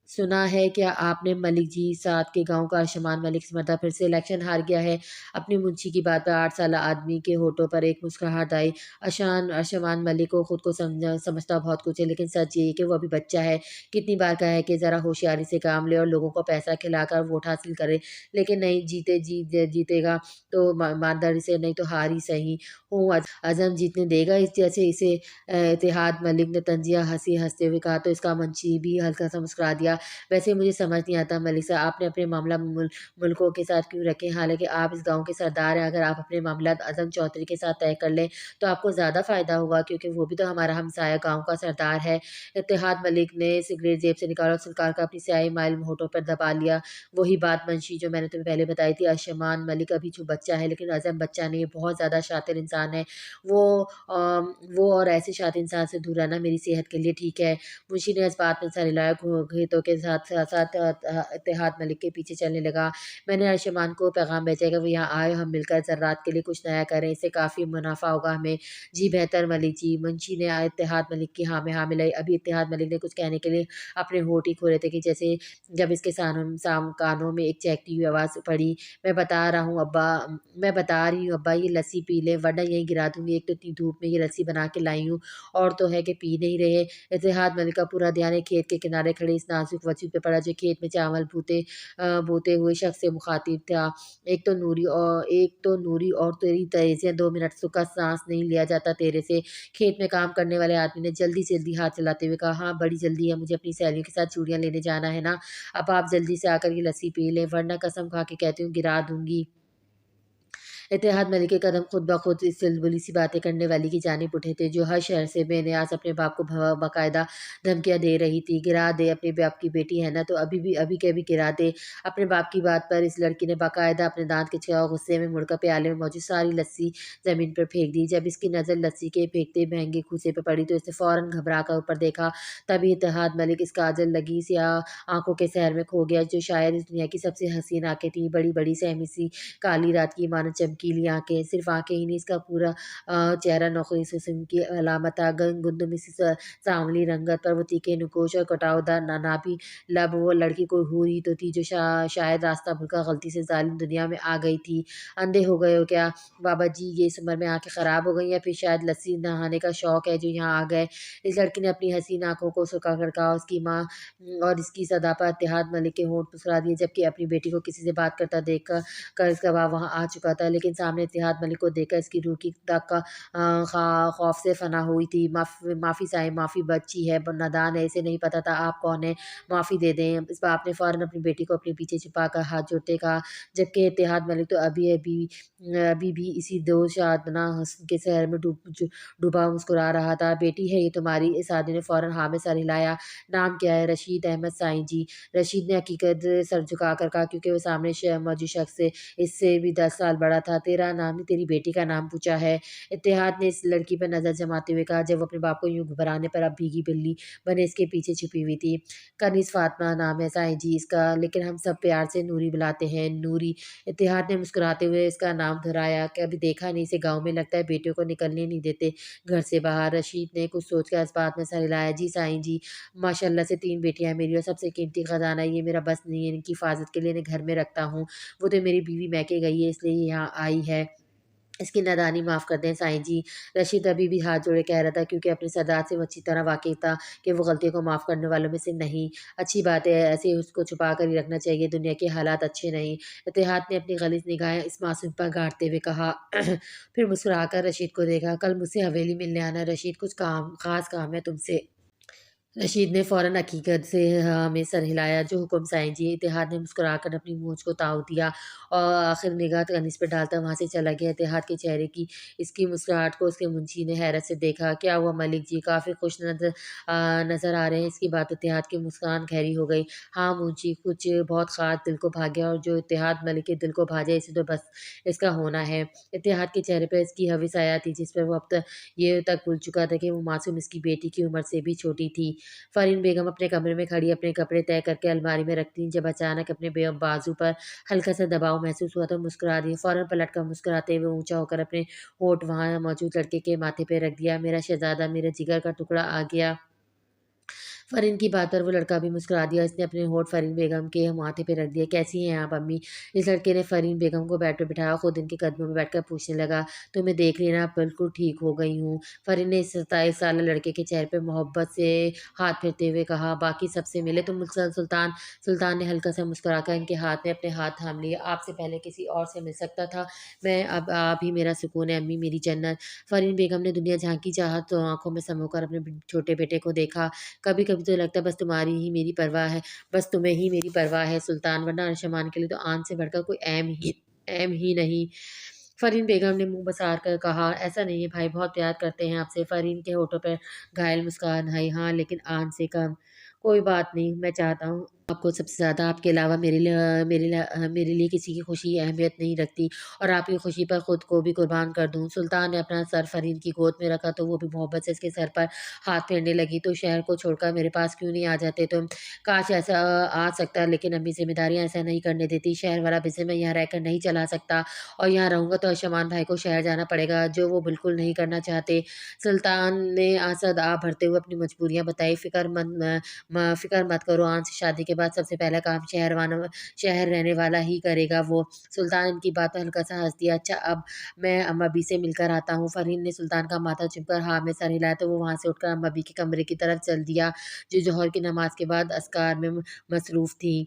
سنا ہے کیا آپ نے ملک جی ساتھ کے گاؤں کا آیوشمان ملک اس مرتبہ پھر سے الیکشن ہار گیا ہے؟ اپنی منشی کی بات پر 8 سالہ آدمی کے ہونٹوں پر ایک مسکراہٹ آئی۔ آیوشمان ملک کو خود کو سمجھتا بہت کچھ ہے، لیکن سچ یہ کہ وہ ابھی بچہ ہے۔ کتنی بار کہا ہے کہ ذرا ہوشیاری سے کام لے اور لوگوں کو پیسہ کھلا کر ووٹ حاصل کرے، لیکن نہیں، جیتے گا تو ایمانداری سے، نہیں تو ہار ہی صحیح ہوں۔ عزم جیتنے دے گا جیسے اسے؟ اتحاد ملک نے طنزیہ ہنسی ہنستے ہوئے کہا تو اس کا منشی بھی ہلکا سا مسکرا دیا۔ ویسے مجھے سمجھ نہیں آتا ملک صاحب، آپ نے اپنے معاملہ ملکوں کے ساتھ کیوں رکھے؟ حالانکہ آپ اس گاؤں کے سردار ہیں۔ اگر آپ اپنے معاملات عزم چودھری کے ساتھ طے کر لیں تو آپ کو زیادہ فائدہ ہوگا، کیونکہ وہ بھی تو ہمارا ہمسایہ گاؤں کا سردار ہے۔ اتحاد ملک نے سگریٹ جیب سے نکالا اور سلکار کا اپنی سیاہی مائل ہونٹوں پر دبا لیا۔ وہی بات منشی جو میں نے تمہیں پہلے بتائی تھی، آیوشمان ملک ابھی بچہ ہے، لیکن عزم بچہ نہیں، بہت زیادہ شاطر انسان ہے وہ اور ایسے شاطر انسان سے دور رہنا میری صحت کے لیے ٹھیک ہے۔ منشی نے اس بات میں سر ہلایا، گھیتوں کے ساتھ ساتھ اتحاد ملک کے پیچھے چلنے لگا۔ میں نے آیوشمان کو پیغام بھیجا ہے کہ وہ یہاں آئے، ہم مل کر زراعت کے لیے کچھ نیا کریں، اس سے کافی منافع ہوگا ہمیں۔ جی بہتر ملک جی۔ منشی نے اتحاد ملک کی ہاں میں ہاں ملائی۔ ابھی اتحاد ملک نے کچھ کہنے کے لیے اپنے ہونٹ ہی کھولے تھے کہ جیسے جب اس کے کانوں میں ایک چہکتی ہوئی آواز پڑی، میں بتا رہی ہوں ابا، یہ لسی پی لیں ورنہ یہیں گرا دوں گی، ایک تو اتنی دھوپ میں یہ لسی بنا کے لائی ہوں، اور تو ہے کہ پی نہیں رہے۔ اتحاد ملک کا پورا دھیان ایک کھیت کے کنارے کھڑے اس نازک وجود پہ پڑا جو کھیت میں چاول بوتے ہوئے شخص سے مخاطب تھا۔ ایک تو نوری اور تیری تیزیاں، 2 منٹ کا سانس نہیں لیا جاتا تیرے سے۔ کھیت میں کام کرنے والے آدمی نے جلدی سے جلدی ہاتھ چلاتے ہوئے کہا، ہاں بڑی جلدی ہے، مجھے اپنی سہیلیوں کے ساتھ چوڑیاں لینے جانا ہے نا۔ اب آپ جلدی سے آ کر یہ لسی پی لیں ورنہ قسم کھا کے کہتی ہوں گرا دوں گی۔ इत्तेहाद मलिक के कदम खुद ब खुद इस चुलबुली सी बातें करने वाली की जानिब उठे थे, जो हर शहर से बेनियाज अपने बाप को बाकायदा धमकियां दे रही थी। गिरा दे, अपने बाप की बेटी है ना, तो अभी के अभी गिरा दे। अपने बाप की बात पर इस लड़की ने बाकायदा अपने दांत के छह गुस्से में मुड़कर प्याले में मौजूद सारी लस्सी जमीन पर फेंक दी। जब इसकी नज़र लस्सी के फेंकते महंगे खूसे पर पड़ी तो इसने फौरन घबरा कर ऊपर देखा। तभी इत्तेहाद मलिक इस काजल लगी स्याह आंखों के शहर में खो गया, जो शायद इस दुनिया की सबसे हसीन आंखें थी। बड़ी बड़ी सहमी सी काली रात की मानो चमकीली आंखें, सिर्फ आंखें ही नहीं, इसका पूरा चेहरा नौखीस हुस्न की अलामत था। गुंदमी सी सांवली रंगत पर वो तीखे नुकोश और कटावदार नानाबी लब, वो लड़की कोई हूर ही तो थी, जो शायद रास्ता भूलकर गलती से जालिम दुनिया में आ गई थी। अंधे हो गए हो क्या बाबा जी? ये इस उम्र में आंखें खराब हो गई, या फिर शायद लस्सी नहाने का शौक है जो यहाँ आ गए? इस लड़की ने अपनी हसीन आंखों को सुखा खड़का उसकी माँ और इसकी सदा पर इत्तेहाद मलिक के होंठ मुस्कुरा दिए, जबकि अपनी बेटी को किसी से बात करता देख कर इसका बाप वहाँ आ चुका था। लेकिन सामने इत्तेहाद मलिक को देखकर इसकी रूह की तक का खौफ से फना हुई थी। माफ़ी साहिब, माफ़ी, बच्ची है, नादान है, इसे नहीं पता था आप कौन है, माफ़ी दे दें। इस बाप ने फ़ौरन अपनी बेटी को अपने पीछे छिपा कर हाथ जोड़ते कहा, जबकि इत्तेहाद मलिक तो अभी अभी अभी भी इसी दो शादना हस्न के शहर में डूबा मुस्कुरा रहा था। बेटी है ये तुम्हारी? इस आदमी ने फ़ौरन हाँ में सर हिलाया। नाम क्या है? रशीद अहमद साईं जी। रशीद ने हकीकत सर झुका कर कहा, क्योंकि वो सामने मौजूद शख्स से इससे भी 10 साल बड़ा था। तेरा नाम नहीं, तेरी बेटी का नाम पूछा है? इत्तेहाद ने इस लड़की पर नज़र जमाते हुए कहा, जब वो अपने बाप को यूं घबराने पर अब भीगी बिल्ली बने इसके पीछे छुपी हुई थी। कनीज़ फातिमा नाम है साईं जी इसका, लेकिन हम सब प्यार से नूरी बुलाते हैं, नूरी। इत्तेहाद ने मुस्कुराते हुए इसका नाम दोहराया। कभी देखा नहीं इसे गाँव में, लगता है बेटियों को निकलने नहीं देते घर से बाहर। रशीद ने कुछ सोचकर इस बात में सर हिलाया। जी साईं जी, माशाल्लाह से 3 बेटियाँ हैं मेरी, और सबसे कीमती खजाना ये मेरा बस नहीं है, इनकी हिफाजत के लिए इन्हें घर में रखता हूँ। वो तो मेरी बीवी मैके गई है, इसलिए ये यहाँ आई है। इसकी नादानी माफ़ कर दें साईं जी। रशीद अभी भी हाथ जोड़े कह रहा था, क्योंकि अपनी सदात से वो अच्छी तरह वाकिफ़ था कि वो गलतियों को माफ़ करने वालों में से नहीं। अच्छी बात है, ऐसे ही उसको छुपा कर ही रखना चाहिए, दुनिया के हालात अच्छे नहीं। इत्तेहाद ने अपनी ग़लिज़ निगाहें इस मासूम पर गाड़ते हुए कहा। फिर मुस्कुराकर रशीद को देखा। कल मुझसे हवेली मिलने आना रशीद, कुछ काम ख़ास काम है तुमसे। रशीद ने फ़ौरन हकीकत से हाँ में सर हिलाया। जो हुक्म साईं जी। इत्तेहाद ने मुस्कुराकर अपनी मूंछ को ताव दिया और आखिर निगाह कनीज़ पर डालकर वहाँ से चला गया। इत्तेहाद के चेहरे की इसकी मुस्कुराहट को उसके मुंशी ने हैरत से देखा। क्या हुआ मलिक जी, काफ़ी खुश नज़र आ रहे हैं? इसकी बात इत्तेहाद की मुस्कान गहरी हो गई। हाँ मुंशी, कुछ बहुत ख़ास दिल को भा गया, और जो इत्तेहाद मलिक के दिल को भा जाए इसे तो बस इसका होना है। इत्तेहाद के चेहरे पर इसकी हवी साया थी, जिस पर वो अब तक ये तक भूल चुका था कि वो मासूम इसकी बेटी की उम्र से भी छोटी थी। फ़रीन बेगम अपने कमरे में खड़ी अपने कपड़े तय करके अलमारी में रखती, जब अचानक अपने बाजू पर हल्का सा दबाव महसूस हुआ तो मुस्कुरा दी। फ़ौरन पलटकर मुस्कुराते हुए ऊँचा होकर अपने होंठ वहाँ मौजूद लड़के के माथे पे रख दिया। मेरा शहज़ादा, मेरे जिगर का टुकड़ा आ गया। फ़रीन की बात पर वो लड़का भी मुस्कुरा दिया। इसने अपने होंठ फ़रीन बेगम के माथे पे रख दिए। कैसी हैं आप अम्मी? इस लड़के ने फ़रीन बेगम को बेड पे बिठाया, खुद इनके कदमों में बैठकर पूछने लगा, तुम्हें देख लेना बिल्कुल ठीक हो गई हूँ। फ़रीन ने इस 27 साला लड़के के चेहरे पे मोहब्बत से हाथ फेरते हुए कहा, बाकी सबसे मिले तुम सुल्तान? सुल्तान ने हल्का सा मुस्कुराकर इनके हाथ में अपने हाथ थाम लिए। आपसे पहले किसी और से मिल सकता था मैं? अब आप ही मेरा सुकून है अम्मी, मेरी जन्नत। फ़रीन बेगम ने दुनिया झाँकी चाहत तो आँखों में समोकर अपने छोटे बेटे को देखा। कभी-कभी तो लगता है बस तुम्हारी ही मेरी परवाह है, बस तुम्हें ही मेरी परवाह है सुल्तान, वरना अर्शमान के लिए तो आन से बढ़कर कोई ऐम ही नहीं। फ़रीन बेगम ने मुँह बसार कर कहा, ऐसा नहीं है भाई, बहुत प्यार करते हैं आपसे। फ़रीन के होठों पर घायल मुस्कान आई। हाँ, लेकिन आन से कम। कोई बात नहीं, मैं चाहता हूँ आपको सबसे ज़्यादा, आपके अलावा मेरे लिए किसी की खुशी अहमियत नहीं रखती, और आपकी खुशी पर खुद को भी कुर्बान कर दूँ। सुल्तान ने अपना सर फ़रीन की गोद में रखा तो वो भी मोहब्बत से इसके सर पर हाथ फेरने लगी। तो शहर को छोड़कर मेरे पास क्यों नहीं आ जाते तुम? काश ऐसा आ सकता, लेकिन अम्मी ज़िम्मेदारियाँ ऐसा नहीं करने देती। शहर वाला बिज़नेस मैं यहाँ रहकर नहीं चला सकता, और यहाँ रहूँगा तो अर्शमान भाई को शहर जाना पड़ेगा, जो वो बिल्कुल नहीं करना चाहते। सुल्तान ने आंसू भरते हुए अपनी मजबूरियाँ बताई। फ़िक्र मत करो, आन से शादी के बाद सबसे पहला काम शहर रहने वाला ही करेगा वो। सुल्तान इनकी बात पर हल्का सा हँस दिया। अच्छा, अब मैं अम्मा-अब्बी से मिलकर आता हूँ। फ़रहीन ने सुल्तान का माथा चूमकर हाँ में सर हिलाया तो वो वहाँ से उठकर अम्मा-अब्बी के कमरे की तरफ चल दिया, जो ज़ोहर की नमाज़ के बाद अस्कार में मसरूफ़ थीं।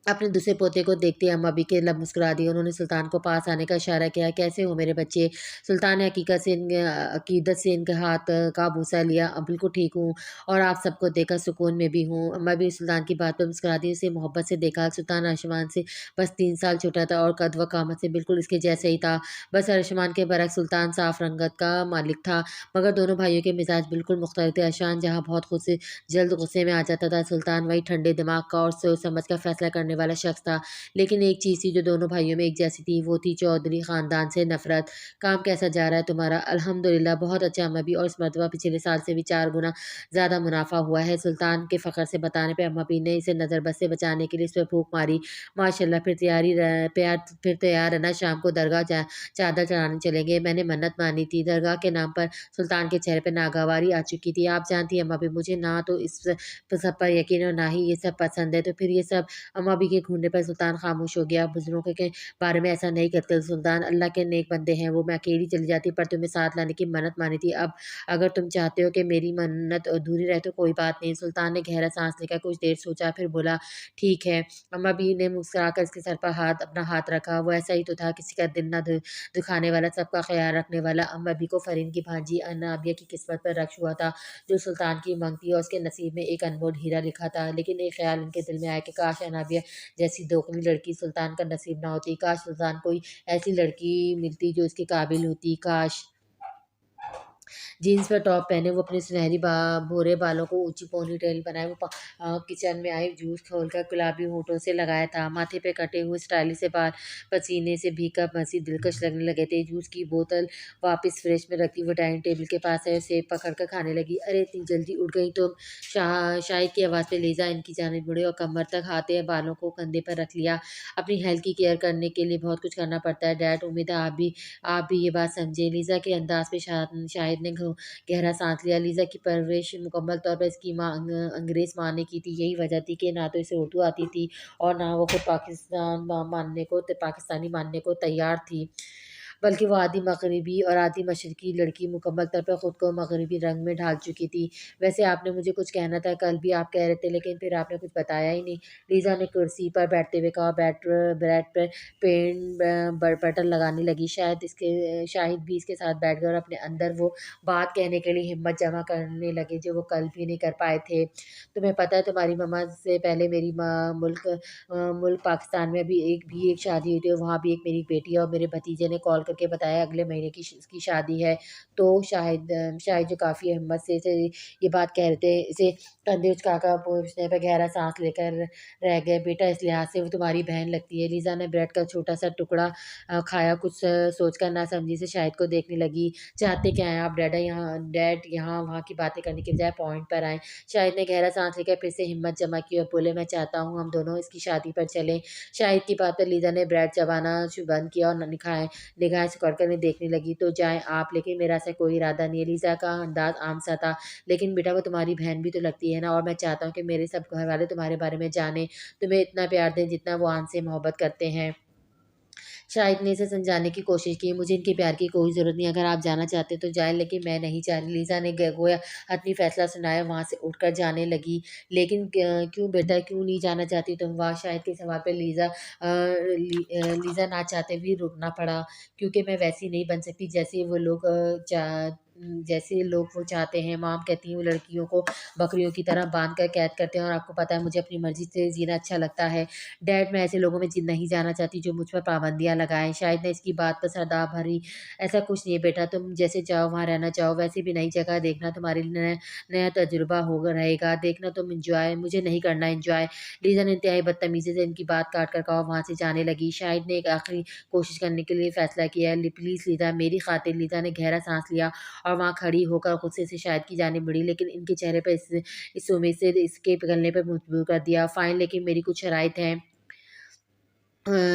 अपने दूसरे पोते को देखते ही अम्मा भी के लब मुस्कुरा दिए। उन्होंने सुल्तान को पास आने का इशारा किया। कैसे हो मेरे बच्चे? सुल्तान ने अकीदत से इनके हाथ का बूसा लिया। बिल्कुल ठीक हूँ और आप सबको देखकर सुकून में भी हूँ। अम्मा भी सुल्तान की बात पर मुस्कुरा दी। उसे मोहब्बत से देखा। सुल्तान अरशमान से बस 3 साल छोटा था और कद व कामत से बिल्कुल इसके जैसे ही था। बस अरशमान के बरक्स सुल्तान साफ रंगत का मालिक था, मगर दोनों भाइयों के मिजाज बिल्कुल मुख्तलिफ थे। अरशमान जहाँ बहुत खुद से जल्द गुस्से में आ जाता था, सुल्तान वही ठंडे दिमाग का और सोच समझ कर फैसला करने वाला शख्स था। लेकिन एक चीज़ थी जो दोनों भाइयों में एक जैसी थी, वो थी चौधरी ख़ानदान से नफ़रत। काम कैसा जा रहा है तुम्हारा? अल्हम्दुलिल्लाह बहुत अच्छा अम्मा भी, और इस मरतबा पिछले साल से भी 4 गुना ज़्यादा मुनाफा हुआ है। सुल्तान के फ़ख्र से बताने पे अम्मा भी ने इसे नज़रबद से बचाने के लिए इस पर फूंक मारी। माशाल्लाह फिर तैयार रहना, शाम को दरगाह चादर चढ़ाने चलेंगे। मैंने मन्नत मानी थी। दरगाह के नाम पर सुल्तान के चेहरे पर नागवारी आ चुकी थी। आप जानती हैं अम्मा भी, मुझे ना तो इस सब पर यकीन और ना ही ये सब पसंद है, तो फिर ये सब? अम्मा भी के घूरने पर सुल्तान खामोश हो गया। बुजुर्गों के बारे में ऐसा नहीं करते सुल्तान, अल्लाह के नेक बंदे हैं वो। मैं अकेली चली जाती पर तुम्हें साथ लाने की मन्नत मानी थी। अब अगर तुम चाहते हो कि मेरी मन्नत अधूरी रहे तो कोई बात नहीं। सुल्तान ने गहरा सांस लेकर कुछ देर सोचा, फिर बोला ठीक है। अम्मा भी ने मुस्कुराकर इसके सर पर अपना हाथ रखा। वो ऐसा ही तो था, किसी का दिल ना दुखाने वाला, सबका ख्याल रखने वाला। अम्मा भी को फरीन की भांजी अनाबिया की किस्मत पर रक्श हुआ था, जो सुल्तान की उमंग थी और उसके नसीब में एक अनमोल हीरा लिखा था। लेकिन एक ख्याल उनके दिल में आया कि काश अनाबिया जैसी दोगली लड़की सुल्तान का नसीब ना होती। काश सुल्तान कोई ऐसी लड़की मिलती जो इसके काबिल होती। काश जीन्स पर टॉप पहने वो अपने सुनहरी भूरे बालों को ऊंची पोनी टेल बनाए। वो किचन में आई, जूस खोलकर गुलाबी होठों से लगाया था। माथे पे कटे हुए स्टाइलिश से बाल पसीने से भीगा मसीह दिलकश लगने लगे थे। जूस की बोतल वापस फ्रिज में रखी वो डाइनिंग टेबल के पास है, सेब पकड़ कर खाने लगी। अरे इतनी जल्दी उठ गई तुम? शाहिद की आवाज़ पे लीजा इनकी जानिब मुड़े और कमर तक आते बालों को कंधे पर रख लिया। अपनी हेल्थ की केयर करने के लिए बहुत कुछ करना पड़ता है डैड, उम्मीद है आप भी ये बात समझे। लीजा के अंदाज पे शाहिद ने गहरा सांस लिया। लीजा की परवरिश मुकम्मल तौर पर इसकी माँ अंग्रेज़ माँ ने की थी। यही वजह थी कि ना तो इसे उर्दू आती थी और ना वो खुद पाकिस्तानी मानने को तैयार थी, बल्कि वो आधी मगरबी और आधी मशरकी लड़की मुकम्मल तौर पर खुद को मगरबी रंग में ढाल चुकी थी। वैसे आपने मुझे कुछ कहना था, कल भी आप कह रहे थे, लेकिन फिर आपने कुछ बताया ही नहीं। लीजा ने कुर्सी पर बैठते हुए कहा। ब्रेड पर बटर लगाने लगी। शाहिद भी इसके साथ बैठ गए और अपने अंदर वो बात कहने के लिए हिम्मत जमा करने लगे जो वो कल भी नहीं कर पाए थे। तुम्हें पता है तुम्हारी मम्मा से पहले मेरी मुल्क पाकिस्तान में भी एक शादी हुई थी, और वहाँ भी एक मेरी बेटी है, और मेरे भतीजे ने कॉल करके बताया अगले महीने की इसकी शादी है। तो शाहिद जो काफ़ी हिम्मत से इसे ये बात कह रहे थे, इसे कंधे उचकाकर पूछने पर गहरा सांस लेकर रह गए। बेटा इस लिहाज से वो तुम्हारी बहन लगती है। लीजा ने ब्रेड का छोटा सा टुकड़ा खाया, कुछ सोचकर ना समझी से शाहिद को देखने लगी। चाहते क्या हैं आप डैड यहाँ वहाँ की बातें करने के बजाय पॉइंट पर आए। शाहिद ने गहरा सांस लेकर फिर से हिम्मत जमा की और बोले मैं चाहता हूँ हम दोनों इसकी शादी पर चलें। शाहिद की बात पर लीजा ने ब्रेड चबाना बंद किया और निगाहें सिकुड़कर उन्हें देखने लगी। तो जाएं आप, लेकिन मेरा ऐसा कोई इरादा नहीं है। लीजा का अंदाज आम सा था, लेकिन बेटा वो तुम्हारी बहन भी तो लगती है ना, और मैं चाहता हूँ कि मेरे सब घर वाले तुम्हारे बारे में जाने, तुम्हें इतना प्यार दें जितना वो आन से मोहब्बत करते हैं। शाहिद ने इसे समझाने की कोशिश की, मुझे इनके प्यार की कोई ज़रूरत नहीं, अगर आप जाना चाहते तो जाएँ, लेकिन मैं नहीं चाह रही। लीज़ा ने गोया अपनी फ़ैसला सुनाया, वहाँ से उठकर जाने लगी। लेकिन क्यों बेटा, क्यों नहीं जाना चाहती तुम? वाह! शाहिद के सवाल पे लीज़ा ना चाहते भी रुकना पड़ा, क्योंकि मैं वैसी नहीं बन सकती जैसे लोग वो चाहते हैं। मॉम कहती हैं वो लड़कियों को बकरियों की तरह बाँध कर कैद करते हैं, और आपको पता है मुझे अपनी मर्ज़ी से जीना अच्छा लगता है। डैड मैं ऐसे लोगों में नहीं जाना चाहती जो मुझ पर पाबंदियाँ लगाएँ। शायद ने इसकी बात पर सरदार भरी। ऐसा कुछ नहीं है बेटा, तुम जैसे चाहो वहाँ रहना चाहो, वैसे भी नई जगह देखना तुम्हारे लिए नया नया तजुर्बा होगा रहेगा। देखना तुम एन्जॉय, मुझे नहीं करना एन्जॉय। लीज़ा ने इंतहाई बदतमीज़ी से इनकी बात काट कर कहा, वहाँ से जाने लगी। शाहिद ने एक आखिरी कोशिश करने के लिए फ़ैसला किया। प्लीज़ लीज़ा, मेरी खातिर। लीज़ा ने गहरा साँस लिया और वहाँ खड़ी होकर गुस्से से शाहिद की जानिब मुड़ी, लेकिन इनके चेहरे पर इस उम्मीद से इसके पिघलने पर मजबूर कर दिया। फ़ाइन, लेकिन मेरी कुछ शराइत हैं।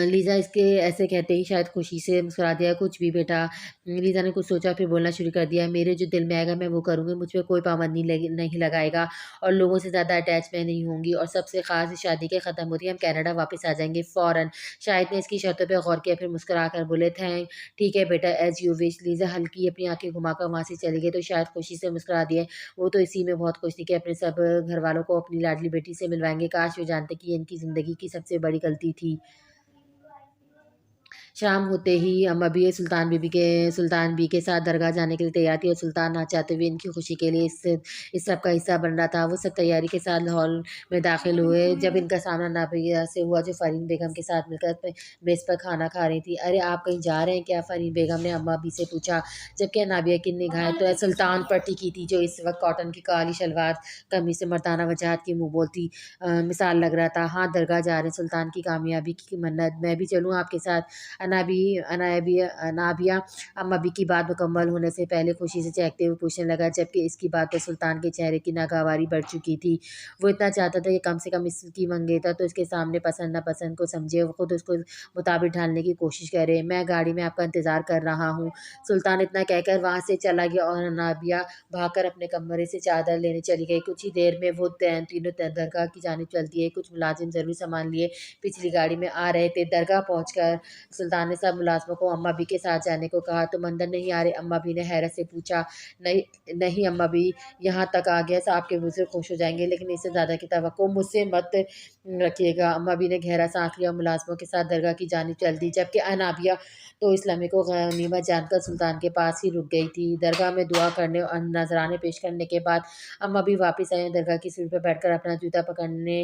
لیزا اس کے ایسے کہتے ہی شاید خوشی سے مسکرا دیا۔ کچھ بھی بیٹا، لیزا نے کچھ سوچا پھر بولنا شروع کر دیا۔ میرے جو دل میں آئے گا میں وہ کروں گی، مجھ پہ کوئی پابندی نہیں لگائے گا اور لوگوں سے زیادہ اٹیچ میں نہیں ہوں گی، اور سب سے خاص اس شادی کے ختم ہوتی ہے ہم کینیڈا واپس آ جائیں گے فوراً۔ شاہد نے اس کی شرطوں پہ غور کیا، پھر مسکرا کر بولے ٹھیک ہے بیٹا، ایز یو وش۔ لیزا ہلکی اپنی آنکھیں گھما کر وہاں سے چلی گئی تو شاید خوشی سے مسکرا دیے۔ وہ تو اسی میں بہت خوش تھی کہ اپنے سب گھر والوں کو اپنی لاڈلی بیٹی سے ملوائیں گے۔ کاش وہ جانتے کہ یہ ان کی زندگی کی سب سے بڑی غلطی تھی۔ شام ہوتے ہی اما بھی سلطان بی کے ساتھ درگاہ جانے کے لیے تیار تھی، اور سلطان نہ چاہتے ہوئے ان کی خوشی کے لیے اس سب کا حصہ بن رہا تھا۔ وہ سب تیاری کے ساتھ ہال میں داخل ہوئے جب ان کا سامنا نابیہ سے ہوا، جو فرین بیگم کے ساتھ مل کر میز پر کھانا کھا رہی تھی۔ ارے آپ کہیں جا رہے ہیں کیا؟ فرین بیگم نے اما بھی سے پوچھا، جبکہ نابیہ کی نگاہیں تو سلطان پر ٹکی تھی، جو اس وقت کاٹن کی کالی شلوار قمیص سے مردانہ وجاہت کی منہ بولتی مثال لگ رہا تھا۔ ہاں درگاہ جا رہے ہیں، سلطان کی کامیابی کی منت۔ میں بھی چلوں آپ کے ساتھ؟ انابیہ امابی کی بات مکمل ہونے سے پہلے خوشی سے چہکتے ہوئے پوچھنے لگا، جبکہ اس کی بات پر سلطان کے چہرے کی ناگواری بڑھ چکی تھی۔ وہ اتنا چاہتا تھا کہ کم سے کم اس کی منگیتر تو اس کے سامنے پسند ناپسند کو سمجھے، وہ خود اس کو مطابق ڈھالنے کی کوشش کرے۔ میں گاڑی میں آپ کا انتظار کر رہا ہوں۔ سلطان اتنا کہہ کر وہاں سے چلا گیا اور انابیہ بھاگ کر اپنے کمرے سے چادر لینے چلی گئی۔ کچھ ہی دیر میں وہ تینوں درگاہ کی جانب چل دیے۔ کچھ ملازم ضروری سامان لیے پچھلی گاڑی میں آ رہے تھے۔ درگاہ پہنچ کر سلطان نے سب ملازموں کو امابی کے ساتھ جانے کو کہا۔ تم اندر نہیں آ رہے؟ امابی نے حیرت سے پوچھا۔ نہیں امابی، یہاں تک آ گیا آپ کے بزرگ خوش ہو جائیں گے، لیکن اس سے زیادہ کی توقع مجھ سے مت رکھیے گا۔ امابی نے گہرا سانس لیا اور ملازموں کے ساتھ درگاہ کی جانب چل دی، جبکہ انابیہ تو اس لمحے کو غنیمت جان کر سلطان کے پاس ہی رک گئی تھی۔ درگاہ میں دعا کرنے اور نذرانے پیش کرنے کے بعد امابی واپس آئی اور درگاہ کی سیڑھی پر بیٹھ کر اپنا جوتا پکڑنے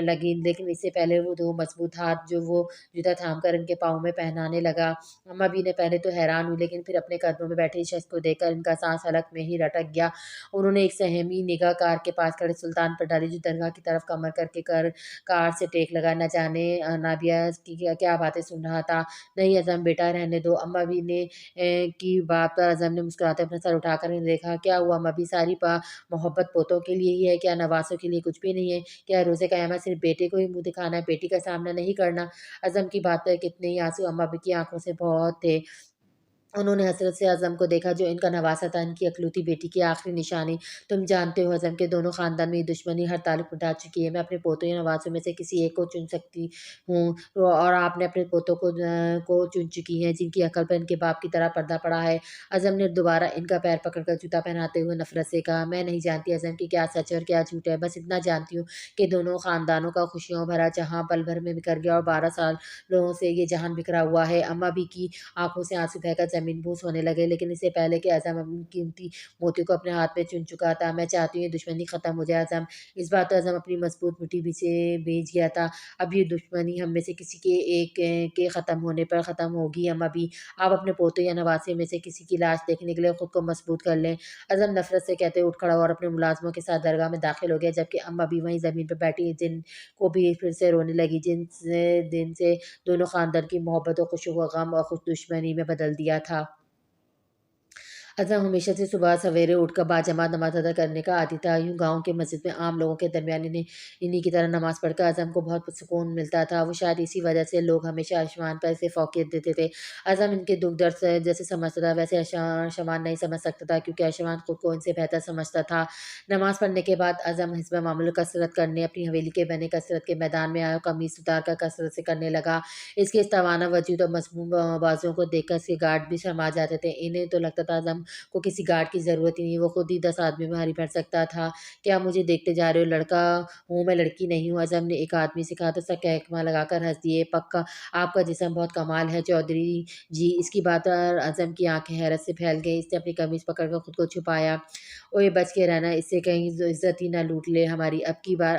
لگی، لیکن اس سے پہلے وہ دو مضبوط ہاتھ جو وہ جوتا تھام کر ان کے پاؤں میں پہنانے لگا۔ امابی نے پہلے تو حیران ہوئی، لیکن پھر اپنے قدموں میں بیٹھے شخص کو دیکھ کر ان کا سانس حلق میں ہی رٹک گیا۔ انہوں نے ایک سہمی نگاہ کار کے پاس کھڑے سلطان پر ڈالی، جو درگاہ کی طرف کمر کر کے کار سے ٹیک لگا۔ نہ جانے انابیہ کی کیا باتیں سن رہا تھا۔ نہیں اعظم بیٹا، رہنے دو۔ امابی نے کی بات پر اعظم نے مسکراتے اپنا سر اٹھا کر انہیں دیکھا۔ کیا ہوا امابی؟ ساری محبت پوتوں کے لیے ہی ہے کیا؟ نواسوں کے لیے کچھ بھی نہیں ہے کیا؟ روز قیامت صرف بیٹے کو ہی منہ دکھانا ہے، بیٹی کا سامنا نہیں کرنا؟ اعظم کی بات پر کتنے ہی آنسو امابی کی آنکھوں سے بہت تھے۔ انہوں نے حسرت سے اعظم کو دیکھا، جو ان کا نواسا تھا، ان کی اکلوتی بیٹی کی آخری نشانی۔ تم جانتے ہو اعظم کہ دونوں خاندان میں یہ دشمنی ہر تعلق مٹا چکی ہے۔ میں اپنے پوتوں یا نواسوں میں سے کسی ایک کو چن سکتی ہوں، اور آپ نے اپنے پوتوں کو چن چکی ہیں، جن کی عقل پر ان کے باپ کی طرح پردہ پڑا ہے۔ اعظم نے دوبارہ ان کا پیر پکڑ کر جوتا پہناتے ہوئے نفرت سے کہا۔ میں نہیں جانتی اعظم کہ کیا سچ ہے اور کیا جھوٹ ہے، بس اتنا جانتی ہوں کہ دونوں خاندانوں کا خوشیوں بھرا جہاں پل بھر میں بکھر گیا، اور 12 سالوں سے یہ جہان بکھرا ہوا ہے۔ امابی کی آنکھوں سے آنسو بہہ کر زمین بوس ہونے لگے، لیکن اس سے پہلے کہ اعظم اپنی قیمتی موتیوں کو اپنے ہاتھ میں چن چکا تھا۔ میں چاہتی ہوں یہ دشمنی ختم ہو جائے اعظم۔ اس بات پر اعظم اپنی مضبوط مٹھی سے بھیج گیا تھا۔ اب یہ دشمنی ہم میں سے کسی کے ایک کے ختم ہونے پر ختم ہوگی۔ امابی، آپ اپنے پوتے یا نواسے میں سے کسی کی لاش دیکھنے کے لیے خود کو مضبوط کر لیں۔ اعظم نفرت سے کہتے اٹھ کھڑا ہوا اور اپنے ملازموں کے ساتھ درگاہ میں داخل ہو گیا، جبکہ امابی وہیں زمین پر بیٹھی جن کو بھی پھر سے رونے لگی، جس دن سے دونوں خاندان کی محبت اور خوشی کو غم اور خود دشمنی میں بدل دیا تھا۔ اعظم ہمیشہ سے صبح سویرے اٹھ کر باجماعت نماز ادا کرنے کا عادی تھا۔ یوں گاؤں کے مسجد میں عام لوگوں کے درمیان انہی کی طرح نماز پڑھ کر اعظم کو بہت سکون ملتا تھا۔ وہ شاید اسی وجہ سے لوگ ہمیشہ اشمان پر اسے فوقیت دیتے تھے۔ اعظم ان کے دکھ درد جیسے سمجھتا تھا، ویسے اشمان نہیں سمجھ سکتا تھا، کیونکہ اشمان خود کو ان سے بہتر سمجھتا تھا۔ نماز پڑھنے کے بعد اعظم حسب معمول کسرت کرنے اپنی حویلی کے بنے کسرت کے میدان میں آیا اور قمیص اتار کر کسرت سے کرنے لگا۔ اس کے اس توانا وجود اور مضموم بازوؤں کو دیکھ کر اس کے گارڈ بھی شرما جاتے تھے۔ انہیں تو لگتا تھا اعظم کو کسی گارڈ کی ضرورت ہی نہیں، وہ خود ہی 10 آدمی بھاری پڑ سکتا تھا۔ کیا مجھے دیکھتے جا رہے ہو؟ لڑکا ہوں میں، لڑکی نہیں ہوں، اعظم نے ایک آدمی سے کہا تو سب کہکمہ لگا کر ہنس دیے۔ پکا آپ کا جسم بہت کمال ہے چودھری جی۔ اس کی بات پر اعظم کی آنکھیں حیرت سے پھیل گئیں۔ اس نے اپنی قمیص پکڑ کر خود کو چھپایا۔ اوئے بچ کے رہنا، اس سے کہیں عزت ہی نہ لوٹ لے ہماری۔ اب کی بار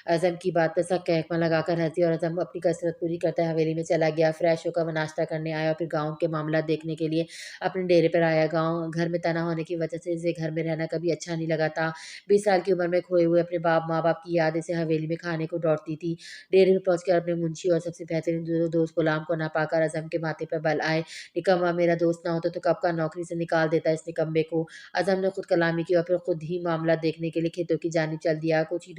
اعظم کی بات پر سب کہکمہ لگا کر ہنس دیے اور اعظم اپنی کسرت پوری کرتا حویلی میں چلا گیا۔ فریش ہو کر وہ ناشتہ کرنے آیا اور پھر گاؤں کے معاملات دیکھنے کے لیے اپنے ڈیرے پر آیا۔ घर में तनहा होने की वजह से इसे घर में रहना कभी अच्छा नहीं लगा था। 20 साल की उम्र में खोए हुए अपने माँ बाप की याद इसे हवेली में खाने को दौड़ती थी। डेरे में पहुंचकर अपने मुंशी और सबसे बेहतरीन दोस्त गुलाम को ना पाकर अजम के माथे पर बल आए। निकम्मा, मेरा दोस्त ना होता तो कब का नौकरी से निकाल देता इस निकम्मे को। अजम ने खुद कलामी की और फिर खुद ही मामला देखने के लिए खेतों की जानिब चल दिया। कुछ ही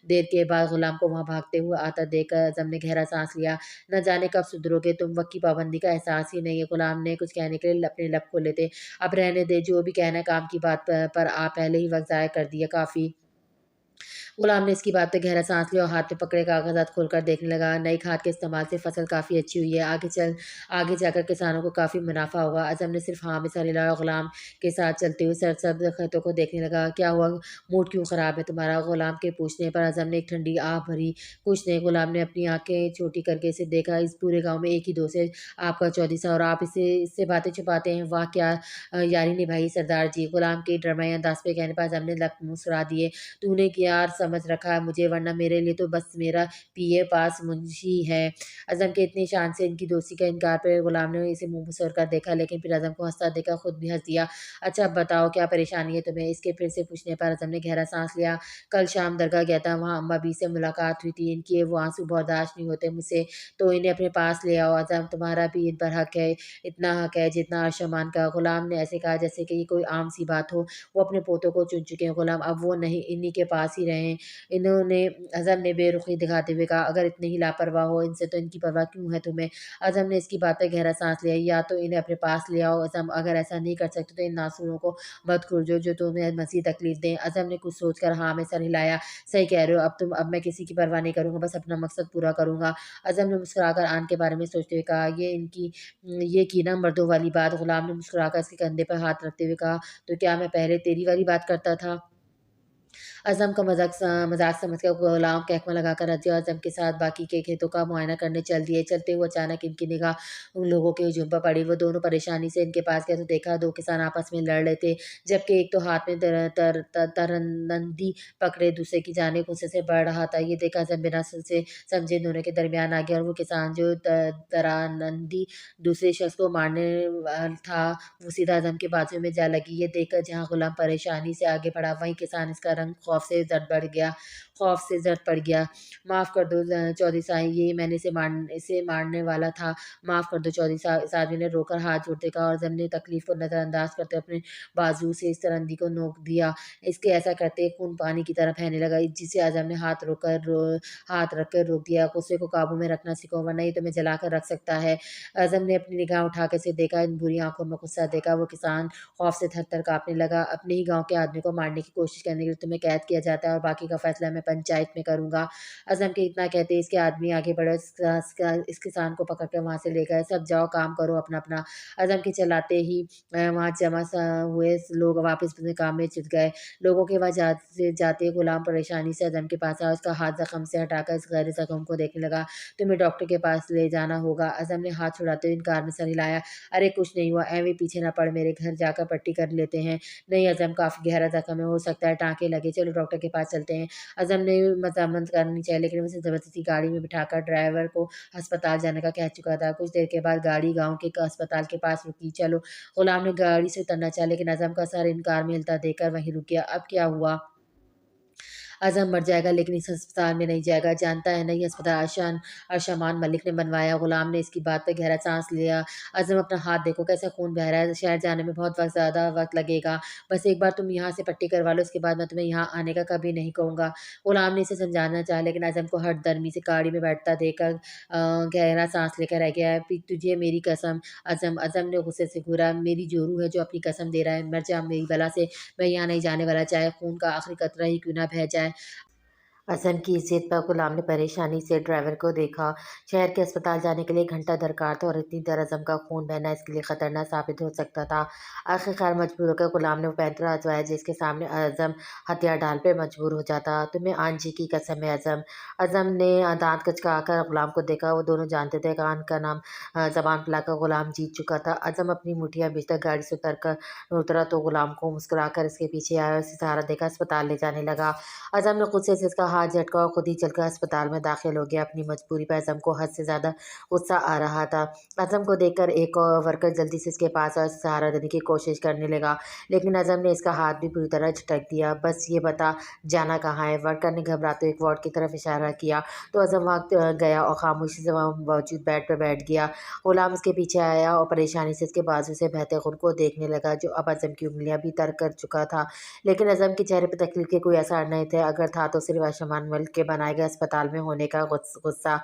देर के बाद गुलाम को वहां भागते हुए आता देखकर अजम ने गहरा सांस लिया। न जाने कब सुधरोगे तुम, वक्त की पाबंदी का एहसास ही नहीं है। गुलाम ने कुछ कहने के लिए अपने लब खोले थे। अब रहने दे, जो भी कहना है काम की बात पर आ पहले ही वक्त ज़ाया कर दिया काफ़ी। गुलाम ने इसकी बात पे गहरा सांस लिया और हाथ में पकड़े कागजात खोलकर देखने लगा। नई खाद के इस्तेमाल से फसल काफ़ी अच्छी हुई है। आगे जाकर किसानों को काफ़ी मुनाफा होगा। अजम ने सिर्फ हाँ में सर हिलाया और गुलाम के साथ चलते हुए सरसब्ज खेतों को देखने लगा। क्या हुआ, मूड क्यों ख़राब है तुम्हारा? गुलाम के पूछने पर अजम ने एक ठंडी आह भरी। कुछ नहीं। गुलाम ने अपनी आंखें छोटी करके इसे देखा। इस पूरे गाँव में एक ही दोस्त है, आपका चौधरी साहब, और आप इससे बातें छुपाते हैं। वाह क्या यारी निभाई सरदार जी। गुलाम के ड्रामाई अंदाज पे कहने पर अजम ने लक मुस्कुरा दिए। तूने क्या यार समझ रखा है मुझे, वरना मेरे लिए तो बस मेरा पीए पास मुंशी है। अजम के इतनी शान से इनकी दोस्ती का इनकार पे गुलाम ने इसे मुंह फुसौर कर देखा, लेकिन फिर अजम को हंसता देखा खुद भी हंस दिया। अच्छा अब बताओ क्या परेशानी है तुम्हें? इसके फिर से पूछने पर अजम ने गहरा सांस लिया। कल शाम दरगाह गया था, वहाँ अम्मा बी से मुलाकात हुई थी। इनके वो आंसू बर्दाश्त नहीं होते मुझसे, तो इन्हें अपने पास ले आओ। अजम तुम्हारा भी इन पर हक है, इतना हक है जितना अर्शमान का। गुलाम ने ऐसे कहा जैसे कि ये कोई आम सी बात हो। वो अपने पोतों को चुन चुके हैं गुलाम, अब वो नहीं इन्हीं के पास ही रहें। इन्होंने अज़म ने बेरुखी दिखाते हुए कहा, अगर इतने ही लापरवाह हो इनसे तो इनकी परवाह क्यों है तुम्हें? अज़म ने इसकी बात पे गहरा सांस लिया। या तो इन्हें अपने पास ले आओ अज़म, अगर ऐसा नहीं कर सकते तो इन नासुरों को मत खुरजो जो तुम्हें मज़ीद तकलीफ दें। अज़म ने कुछ सोचकर हाँ में सर हिलाया। सही कह रहे हो, अब मैं किसी की परवाह नहीं करूँगा, बस अपना मकसद पूरा करूँगा। अज़म ने मुस्कुराकर आन के बारे में सोचते हुए कहा, ये की ना मर्दों वाली बात। गुलाम ने मुस्कुराकर इसके कंधे पर हाथ रखते हुए कहा, तो क्या मैं पहले तेरी वाली बात करता था? अज़म का मज़ाक समझकर गुलाम कहकमा लगाकर हँस दिया और अज़म के साथ बाकी के खेतों का मुआयना करने चल दिए। चलते हुए अचानक इनकी निगाह उन लोगों के हुजूम पर पड़ी। वो दोनों परेशानी से इनके पास गए तो देखा 2 किसान आपस में लड़ रहे थे, जबकि एक तो हाथ में तरनंदी पकड़े दूसरे की जानिब गुस्से से बढ़ रहा था। ये देखा अज़म बिना सोचे समझे दोनों के दरमियान आ गया और वो किसान जो तरानंदी दूसरे शख्स को मारने था, वो सीधा अज़म के बाजू में जा लगी। ये देखकर जहाँ गुलाम परेशानी से आगे बढ़ा, वहीं किसान इसका रंग खौफ से जर्द पड़ गया। माफ़ कर दो चौधरी साहब, ये मैंने इसे मारने वाला था। माफ़ कर दो चौधरी साहब। इस आदमी ने रोकर हाथ जोड़ते कहा और अज़म ने तकलीफ को नज़रअंदाज करते अपने बाजू से इस तरंदी को नोक दिया। इसके ऐसा करते खून पानी की तरह बहने लगा, जिसे अज़म ने हाथ रख कर रोक दिया। गुस्से को काबू में रखना सीखो, वरना ये तुम्हें जला कर रख सकता है। अज़म ने अपनी निगाह उठा कर इसे देखा, इन बुरी आँखों में गुस्सा देखा। वो किसान खौफ से थर-थर काँपने लगा। अपने ही गाँव के आदमी को मारने की कोशिश करने के लिए तुम्हें कैद किया जाता है और बाकी का फैसला मैं पंचायत में करूँगा। अज़म के इतना कहते ही इसके आदमी आगे बढ़े, इस किसान को पकड़ कर वहाँ से ले गए। सब जाओ काम करो अपना-अपना। अज़म के चलाते ही वहाँ जमा हुए लोग वापस अपने काम में जुट गए। लोगों के वहाँ जाते गुलाम परेशानी से अज़म के पास आया, उसका हाथ ज़ख्म से हटाकर इस गहरे ज़ख्म को देखने लगा। तुम्हें डॉक्टर के पास ले जाना होगा। अज़म ने हाथ छुड़ाते हुए इनकार में सर हिलाया। अरे कुछ नहीं हुआ, ऐवें पीछे ना पड़, मेरे घर जाकर पट्टी कर लेते हैं। नहीं अज़म, काफ़ी गहरा ज़ख्म है, हो सकता है टाँके लगे, चलो डॉक्टर के पास चलते हैं। अज़म ने मज़ामत करनी चाहिए, लेकिन उसे ज़बरदस्ती गाड़ी में बिठाकर ड्राइवर को अस्पताल जाने का कह चुका था। कुछ देर के बाद गाड़ी गाँव के एक अस्पताल के पास रुकी। चलो, गुलाम ने गाड़ी से उतरना चाहा, लेकिन अज़म का सर इनकार में हिलता देखकर वहीं रुक गया। अब क्या हुआ? अज़म मर जाएगा लेकिन इस अस्पताल में नहीं जाएगा, जानता है ना ये अस्पताल अरशमान मलिक ने बनवाया। गुलाम ने इसकी बात पे गहरा सांस लिया। अज़म अपना हाथ देखो कैसा खून बह रहा है, शहर जाने में बहुत ज़्यादा वक्त लगेगा। बस एक बार तुम यहाँ से पट्टी करवा लो, उसके बाद मैं तुम्हें यहाँ आने का कभी नहीं कहूँगा। गुलाम ने इसे समझाना चाहा, लेकिन अज़म को हठधर्मी से गाड़ी में बैठता देखकर गहरा सांस लेकर रह गया। तुझे मेरी कसम अज़म ने गुस्से से घूरा, मेरी जोरू है जो अपनी कसम दे रहा है, मर जा मेरी बला से, मैं यहाँ नहीं जाने वाला, चाहे खून का आखिरी कतरा ही क्यों ना बह जाए। अज़म की इस जिद पर गुलाम ने परेशानी से ड्राइवर को देखा। शहर के अस्पताल जाने के लिए घंटा दरकार था और इतनी देर अज़म का खून बहना इसके लिए खतरनाक साबित हो सकता था। आखिरकार मजबूर होकर गुलाम ने वो पैंतरा आजमाया जिसके सामने अज़म हथियार डाल पे मजबूर हो जाता। तुम्हें आन जी की कसम है अज़म। अज़म ने दांत कचकाकर गुलाम को देखा। वो दोनों जानते थे कि आन का नाम ज़बान फैलाकर गुलाम जीत चुका था। अज़म अपनी मुठियाँ भीतर गाड़ी से उतरा तो गुलाम को मुस्कुराकर इसके पीछे आया और इसे सहारा देकर अस्पताल ले जाने लगा। अज़म ने गुस्से से इसका ہاتھ جھٹکا اور خود ہی چل کر اسپتال میں داخل ہو گیا۔ اپنی مجبوری پر اعظم کو حد سے زیادہ غصہ آ رہا تھا۔ اعظم کو دیکھ کر ایک ورکر جلدی سے اس کے پاس اور سہارا دینے کی کوشش کرنے لگا، لیکن اعظم نے اس کا ہاتھ بھی پوری طرح جھٹک دیا۔ بس یہ بتا جانا کہاں ہے؟ ورکر نے گھبراتے ایک وارڈ کی طرف اشارہ کیا تو اعظم وہاں گیا اور خاموشی سے وہاں موجود بیڈ پر بیٹھ گیا۔ غلام اس کے پیچھے آیا اور پریشانی سے اس کے بازو سے بہتے خون کو دیکھنے لگا، جو اب اعظم کی انگلیاں بھی تر کر چکا تھا، لیکن اعظم کے چہرے پہ تکلیف کے کوئی آثار نہیں تھے۔ اگر تھا تو صرف آیوشمان ملک کے بنائے گئے اسپتال میں ہونے کا غصہ۔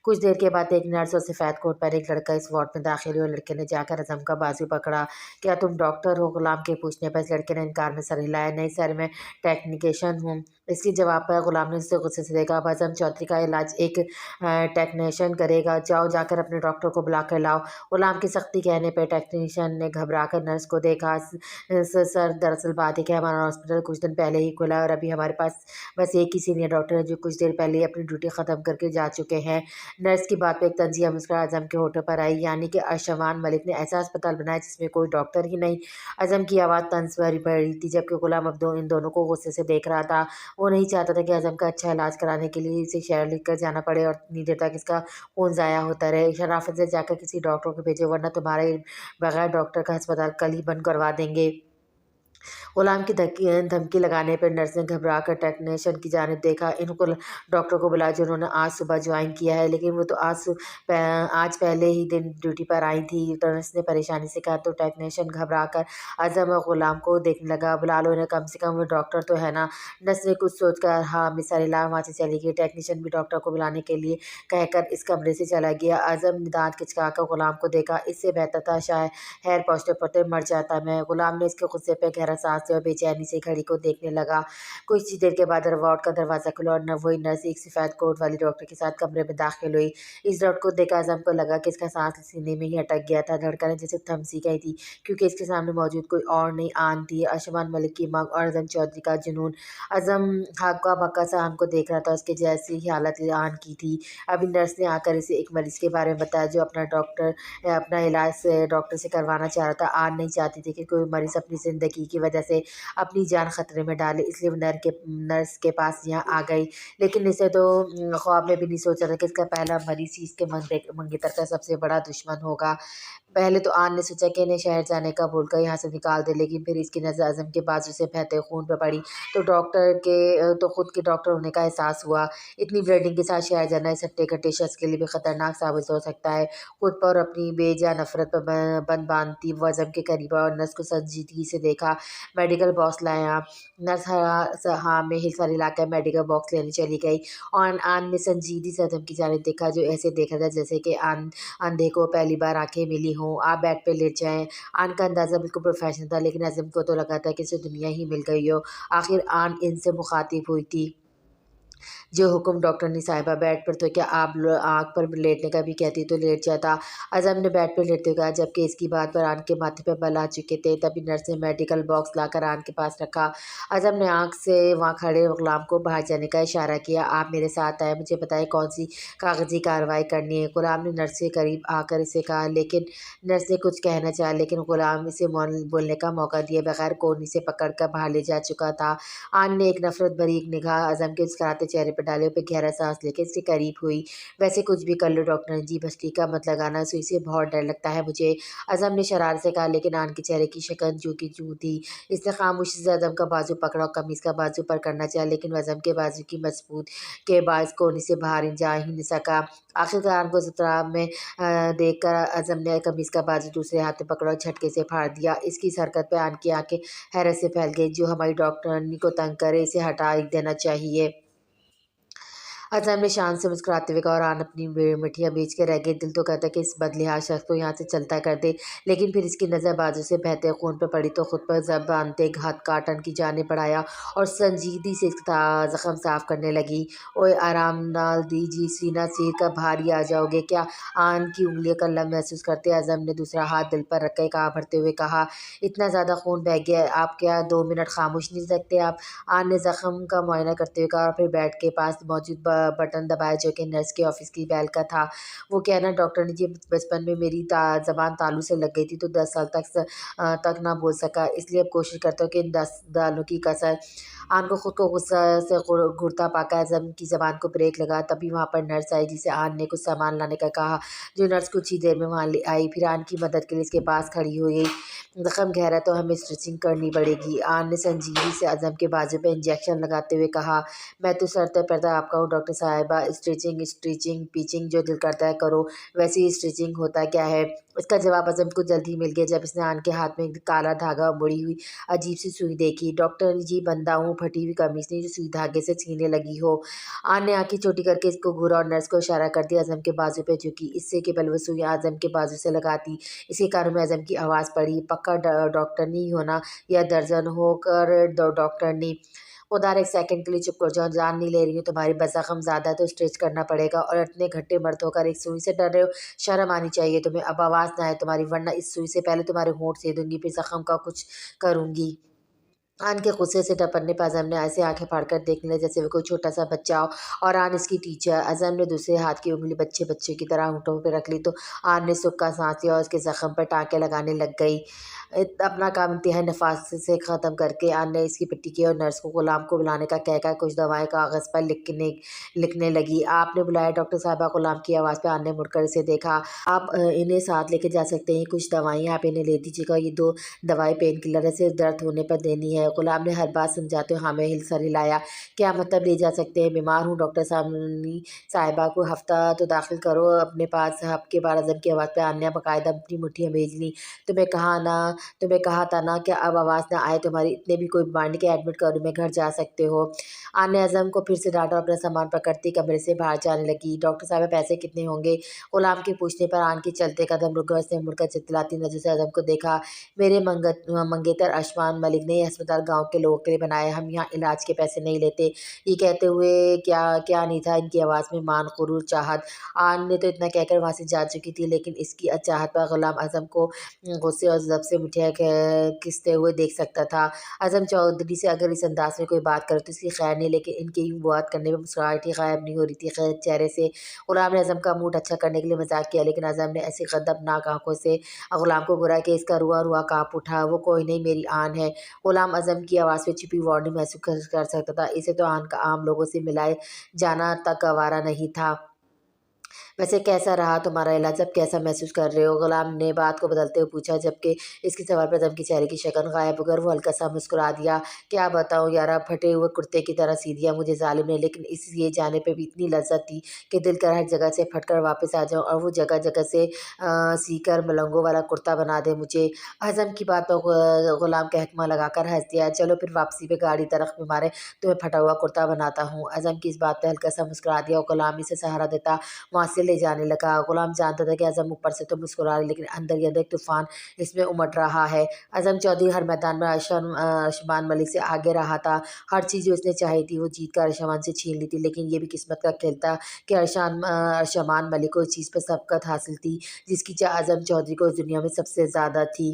کچھ دیر کے بعد ایک نرس اور سفید کوٹ پر ایک لڑکا اس وارڈ میں داخل ہوئے اور لڑکے نے جا کر اعظم کا بازو پکڑا۔ کیا تم ڈاکٹر ہو؟ غلام کے پوچھنے پر اس لڑکے نے انکار میں سر ہلایا۔ نہیں سر، میں ٹیکنیشین ہوں۔ اس کے جواب پر غلام نے اسے غصے سے دیکھا۔ اب اعظم چودھری کا علاج ایک ٹیکنیشین کرے گا؟ جاؤ جا کر اپنے ڈاکٹر کو بلا کر لاؤ۔ غلام کی سختی کہنے پر ٹیکنیشین نے گھبرا کر نرس کو دیکھا۔ سر دراصل بات ہے کہ ہمارا ہاسپٹل کچھ دن پہلے ہی کھلا ہے اور ابھی ہمارے پاس بس ایک ہی سینئر ڈاکٹر ہے جو کچھ دیر پہلے ہی اپنی ڈیوٹی ختم کر کے جا چکے ہیں۔ نرس کی بات پہ ایک طنزیہ مسکراہٹ اعظم کے ہونٹوں پر آئی۔ یعنی کہ آیوشمان ملک نے ایسا اسپتال بنایا جس میں کوئی ڈاکٹر ہی نہیں؟ اعظم کی آواز طنز بھری تھی، جبکہ غلام اب ان دونوں کو غصے سے دیکھ رہا تھا۔ وہ نہیں چاہتا تھا کہ اعظم کا اچھا علاج کرانے کے لیے اسے شہر لے کر جانا پڑے اور اتنی دیر تک اس کا خون ضائع ہوتا رہے۔ شرافت سے جا کر کسی ڈاکٹر کو بھیجو، ورنہ تمہارے بغیر ڈاکٹر کا ہسپتال کل ہی بند کروا دیں گے۔ غلام کی دھمکی لگانے پر نرس نے گھبرا کر ٹیکنیشین کی جانب دیکھا۔ ان ڈاکٹر کو بلاؤ جنہوں نے آج صبح جوائن کیا ہے، لیکن وہ تو آج پہلے ہی دن ڈیوٹی پر آئی تھی، نرس نے پریشانی سے کہا۔ تو ٹیکنیشین گھبرا کر اعظم اور غلام کو دیکھنے لگا۔ بلا لو انہیں، کم سے کم وہ ڈاکٹر تو ہے نا؟ نرس نے کچھ سوچ کر ہاں میں سر ہلایا، وہاں سے چلی گئی۔ ٹیکنیشین بھی ڈاکٹر کو بلانے کے لیے کہہ کر اس کمرے سے چلا گیا۔ اعظم نے دانت کچکا کر غلام کو دیکھا۔ اس سے بہتر تھا خیر پہنچتے پہنچتے مر جاتا میں۔ غلام نے اس کے غصے پہ گہرا سانس لیا اور بے چینی سے گھڑی کو دیکھنے لگا۔ کچھ دیر کے بعد وارڈ کا دروازہ کھلا اور وہی نرس ایک سفید کوٹ والی ڈاکٹر کے ساتھ کمرے میں داخل ہوئی۔ اس ڈاکٹر کو دیکھ کر اعظم کو لگا کہ اس کا سانس سینے میں ہی اٹک گیا تھا۔ دھڑکنیں جیسے تھم سی گئی تھی، کیونکہ اس کے سامنے موجود کوئی اور نہیں، آن تھی۔ آیوشمان ملک کی مانگ اور اعظم چودھری کا جنون۔ اعظم ہکا بکا سا آن کو دیکھ رہا تھا، اس کے جیسی ہی حالت آن کی تھی۔ ابھی نرس نے آ کر اسے ایک مریض کے بارے میں بتایا جو اپنا علاج ڈاکٹر سے کروانا چاہ رہا تھا۔ آن نہیں چاہتی تھی کہ کوئی مریض اپنی زندگی کی وجہ سے اپنی جان خطرے میں ڈالے، اس لیے وہ نرس کے پاس یہاں آ گئی۔ لیکن اسے تو خواب میں بھی نہیں سوچا تھا کہ اس کا پہلا مریض ہی اس کے منگیتر کا سب سے بڑا دشمن ہوگا۔ پہلے تو آن نے سوچا کہ انہیں شہر جانے کا بول کر یہاں سے نکال دے، لیکن پھر اس کی نظر اعظم کے بازو سے بہتے خون پہ پڑی تو خود کے ڈاکٹر ہونے کا احساس ہوا۔ اتنی بلیڈنگ کے ساتھ شہر جانا اس ہٹے کٹے شخص کے لیے بھی خطرناک ثابت ہو سکتا ہے۔ خود پر اپنی بے جا نفرت پر بند باندھتی وہ اعظم کے قریب اور نرس کو سنجیدگی سے دیکھا۔ میڈیکل باکس لایا؟ نرس ہاں میں سر ہلا کر میڈیکل باکس لینے چلی گئی اور آن نے سنجیدگی سے اعظم کی جانب دیکھا، جو ایسے دیکھا تھا جیسے کہ اندھے کو پہلی بار آنکھیں ملی ہوں۔ آپ بیڈ پہ لیٹ جائیں۔ آن کا اندازہ بالکل پروفیشنل تھا، لیکن اعظم کو تو لگا تھا کہ اسے دنیا ہی مل گئی ہو۔ آخر آن ان سے مخاطب ہوئی تھی۔ جو حکم ڈاکٹرنی صاحبہ، بیڈ پر تو کیا آپ آنکھ پر لیٹنے کا بھی کہتی تو لیٹ جاتا، اعظم نے بیڈ پر لیٹتے ہوئے کہا، جبکہ اس کی بات پر آن کے ماتھے پہ بل آ چکے تھے۔ تبھی نرس نے میڈیکل باکس لا کر آن کے پاس رکھا۔ اعظم نے آنکھ سے وہاں کھڑے غلام کو باہر جانے کا اشارہ کیا۔ آپ میرے ساتھ آئیں، مجھے بتائیں کون سی کاغذی کارروائی کرنی ہے؟ غلام نے نرس کے قریب آ کر اسے کہا، لیکن نرس نے کچھ کہنا چاہا، لیکن غلام اسے بولنے کا موقع دیے بغیر کونی سے پکڑ کر باہر لے جا چکا تھا۔ آن نے ایک نفرت بھری ایک نگاہ اعظم کے مسکراتے چہرے پر ڈالے اور پھر گہرا سانس لے کے اس کے قریب ہوئی۔ ویسے کچھ بھی کر لو ڈاکٹر جی، بس ٹیکا مت لگانا، سوئی سے بہت ڈر لگتا ہے مجھے، اعظم نے شرارت سے کہا، لیکن آن کے چہرے کی شکن جوں کی توں تھی۔ اس نے خاموشی سے اعظم کا بازو پکڑا اور قمیض کا بازو پر کرنا چاہا، لیکن وہ اعظم کے بازو کی مضبوط کے باعث کونی سے باہر جا ہی نہیں سکا۔ آخرکار آن کو اضطراب میں دیکھ کر اعظم نے قمیض کا بازو دوسرے ہاتھ میں پکڑا اور جھٹکے سے پھاڑ دیا۔ اس کی اس حرکت پہ آن کی آنکھیں حیرت سے پھیل گئیں۔ جو ہماری ڈاکٹرنی کو تنگ کرے اسے ہٹا دینا چاہیے۔ اعظم نے شان سے مسکراتے ہوئے کہا اور آن اپنی مٹھیاں بیچ کے رہ گئی۔ دل تو کہتا کہ اس بدلحاظ شخص کو یہاں سے چلتا کر دے، لیکن پھر اس کی نظر بازو سے بہتے خون پہ پڑی تو خود پر زب باندھتے ہاتھ کاٹن کی جانب بڑھایا اور سنجیدگی سے اس کا زخم صاف کرنے لگی۔ اوئے آرام نال دیجیے، سینہ چیر کر باہر ہی آ جاؤ گے کیا؟ آن کی انگلیوں کا لمس محسوس کرتے اعظم نے دوسرا ہاتھ دل پر رکھ کر بھرتے ہوئے کہا، اتنا زیادہ خون بہہ گیا ہے، آپ کیا 2 منٹ خاموش نہیں سکتے آپ؟ آن نے زخم کا معائنہ کرتے ہوئے کہا اور پھر بیڈ کے پاس موجود बटन दबाया जो कि नर्स के ऑफिस की बेल का था। वो क्या है ना, डॉक्टर ने जी बचपन में मेरी ज़बान तालू से लग गई थी तो 10 साल तक ना बोल सका, इसलिए अब कोशिश करता हूँ कि इन 10 दालों की कसर। आन को खुद को गुस्सा से घुरता पाकर अज़म की ज़बान को ब्रेक लगा। तभी वहाँ पर नर्स आई जिसे आन ने कुछ सामान लाने का कहा, जो नर्स कुछ ही देर में वहाँ ले आई। फिर आन की मदद के लिए इसके पास खड़ी हुई। ज़ख्म गहरा तो हमें स्टिचिंग करनी पड़ेगी। आन ने संजीदगी से अज़म के बाजू पे इंजेक्शन लगाते हुए कहा, मैं तो सर पैदा आपका हूँ डॉक्टर साहिबा, स्टिचिंग स्टिचिंग पिचिंग जो दिल करता है करो, वैसे ही स्टिचिंग होता क्या है। इसका जवाब अज़म को जल्दी मिल गया जब इसने आन के हाथ में एक काला धागा और मुड़ी हुई अजीब सी सुई देखी। डॉक्टर जी बंदा हूँ, फटी हुई कमीज नहीं जो सुई धागे से छीनने लगी हो। आन ने आंखें छोटी करके इसको घूरा और नर्स को इशारा कर दिया अज़म के बाजू पे झुकी, इससे कि बल वो सुई आज़म के बाजू से लगाती। इसी कारण में अज़म की आवाज़ पड़ी, पक्का डॉक्टर नहीं होना या दर्जन होकर डॉक्टर नहीं। खुदा एक सेकंड के लिए चुप कर जाओ, जान नहीं ले रही हूँ तुम्हारी, बस जख्म ज़्यादा है तो स्ट्रेच करना पड़ेगा और इतने घट्टे मर्द होकर एक सुई से डर रहे हो, शर्म आनी चाहिए तुम्हें। अब आवाज़ ना आए तुम्हारी, वरना इस सुई से पहले तुम्हारे होंठ से दूंगी फिर जख्म का कुछ करूँगी। आन के गुस्से से टपकने पर अज़म ने ऐसे आंखें फाड़कर देखने लगे जैसे वो कोई छोटा सा बच्चा हो और आन इसकी टीचर। अज़म ने दूसरे हाथ की उंगली बच्चे बच्चे की तरह होंठों पे रख ली तो आन ने सुख का सांस लिया और उसके ज़ख्म पर टाँके लगाने लग गई। अपना काम इंतहाई नफासत से ख़त्म करके आन ने इसकी पिट्टी की और नर्स को गुलाम को बुलाने का कहकर कुछ दवाएं कागज़ पर लिखने लगी। आपने बुलाया डॉक्टर साहिबा, गुलाम की आवाज़ पे आन ने मुड़कर इसे देखा। आप इन्हें साथ लेके जा सकते हैं, कुछ दवाएं आप इन्हें ले दीजिएगा, ये 2 दवाई पेन किलर है, सिर दर्द होने पर देनी है। गुलाम ने हर बात समझाते हुए हाँ में सर हिलाया। क्या मतलब ले जा सकते हैं, बीमार हूँ डॉक्टर साहिबा को हफ्ता तो दाखिल करो अपने पास। हफ्ते बाद अज़म की आवाज़ पे आन ने बाकायदा अपनी मुट्ठी भेज ली। तुम्हें कहा था ना कि अब आवाज़ ना आए तुम्हारी, इतने भी कोई बीमार नहीं कि एडमिट करो, मैं घर जा सकते हो। आन ने अज़म को फिर से डांटा और अपना सामान पकड़ती कमरे से बाहर जाने लगी। डॉक्टर साहब पैसे कितने होंगे, गुलाम के पूछने पर आन के चलते कदम रुक गए। उसने मुड़कर चिल्लाती नजर से अज़म को देखा। मेरे मंगेतर अशमान मलिक ने ये अस्पताल गांव के लोगों के लिए बनाया, हम यहाँ इलाज के पैसे नहीं लेते। ये कहते हुए क्या क्या नहीं था इनकी आवाज़ में, मान गुरूर चाहत। आन ने तो इतना कहकर वहाँ से जा चुकी थी लेकिन इसकी चाहत पर गुलाम आजम को गुस्से और ज़ब्त से मिठाई खींचते हुए देख सकता था। आजम चौधरी से अगर इस अंदाज में कोई बात करे तो इसकी खैर नहीं, लेकिन इनके यूँ बात करने में मुस्कुराहट ही गायब नहीं हो रही थी चेहरे से। गुलाम ने आजम का मूड अच्छा करने के लिए मजाक किया लेकिन आजम ने ऐसी गदबनाक आंखों से गुलाम को घुरा कि इसका रुआ रुआ काँप उठा। वो कोई नहीं, मेरी आन है। गुलाम आजम की आवाज़ में छिपी वार्निंग महसूस कर सकता था। इसे तो आन का आम लोगों से मिलाए जाना तक गवारा नहीं था। वैसे कैसा रहा तुम्हारा इलाज, अब कैसा महसूस कर रहे हो, गुलाम ने बात को बदलते हुए पूछा जबकि इसके सवाल पर अज़म के चेहरे की शक्ल गायब होकर वो हल्का सा मुस्कुरा दिया। क्या बताऊँ यारा, फटे हुए कुर्ते की तरह सी दिया मुझे जालिम ने, लेकिन इस ये जाने पे भी इतनी लज्जत थी कि दिल कर हर जगह से फटकर वापस आ जाऊँ और वो जगह जगह से सीकर मलंगों वाला कुर्ता बना दे मुझे। आज़म की बात पर गुलाम कहकमा लगाकर हंस दिया। चलो फिर वापसी पे गाड़ी दरख्त में मारे, तुम्हें फटा हुआ कुर्ता बनाता हूँ। आज़म की इस बात पर हल्का सा मुस्कुरा दिया और गुलाम इसे सहारा देता वहाँ से ले जाने लगा। गुलाम जानता था कि आज़म ऊपर से तो मुस्कुरा रहा लेकिन अंदर ही अंदर एक तूफान इसमें उमड़ रहा है। आज़म चौधरी हर मैदान में अरशमान मलिक से आगे रहा था। हर चीज़ जो उसने चाही थी वो जीत कर अरशमान से छीन ली थी, लेकिन ये भी किस्मत का खेल था कि अरशमान मलिक को इस चीज़ पर सबकत हासिल थी जिसकी चाह आज़म चौधरी को इस दुनिया में सबसे ज़्यादा थी।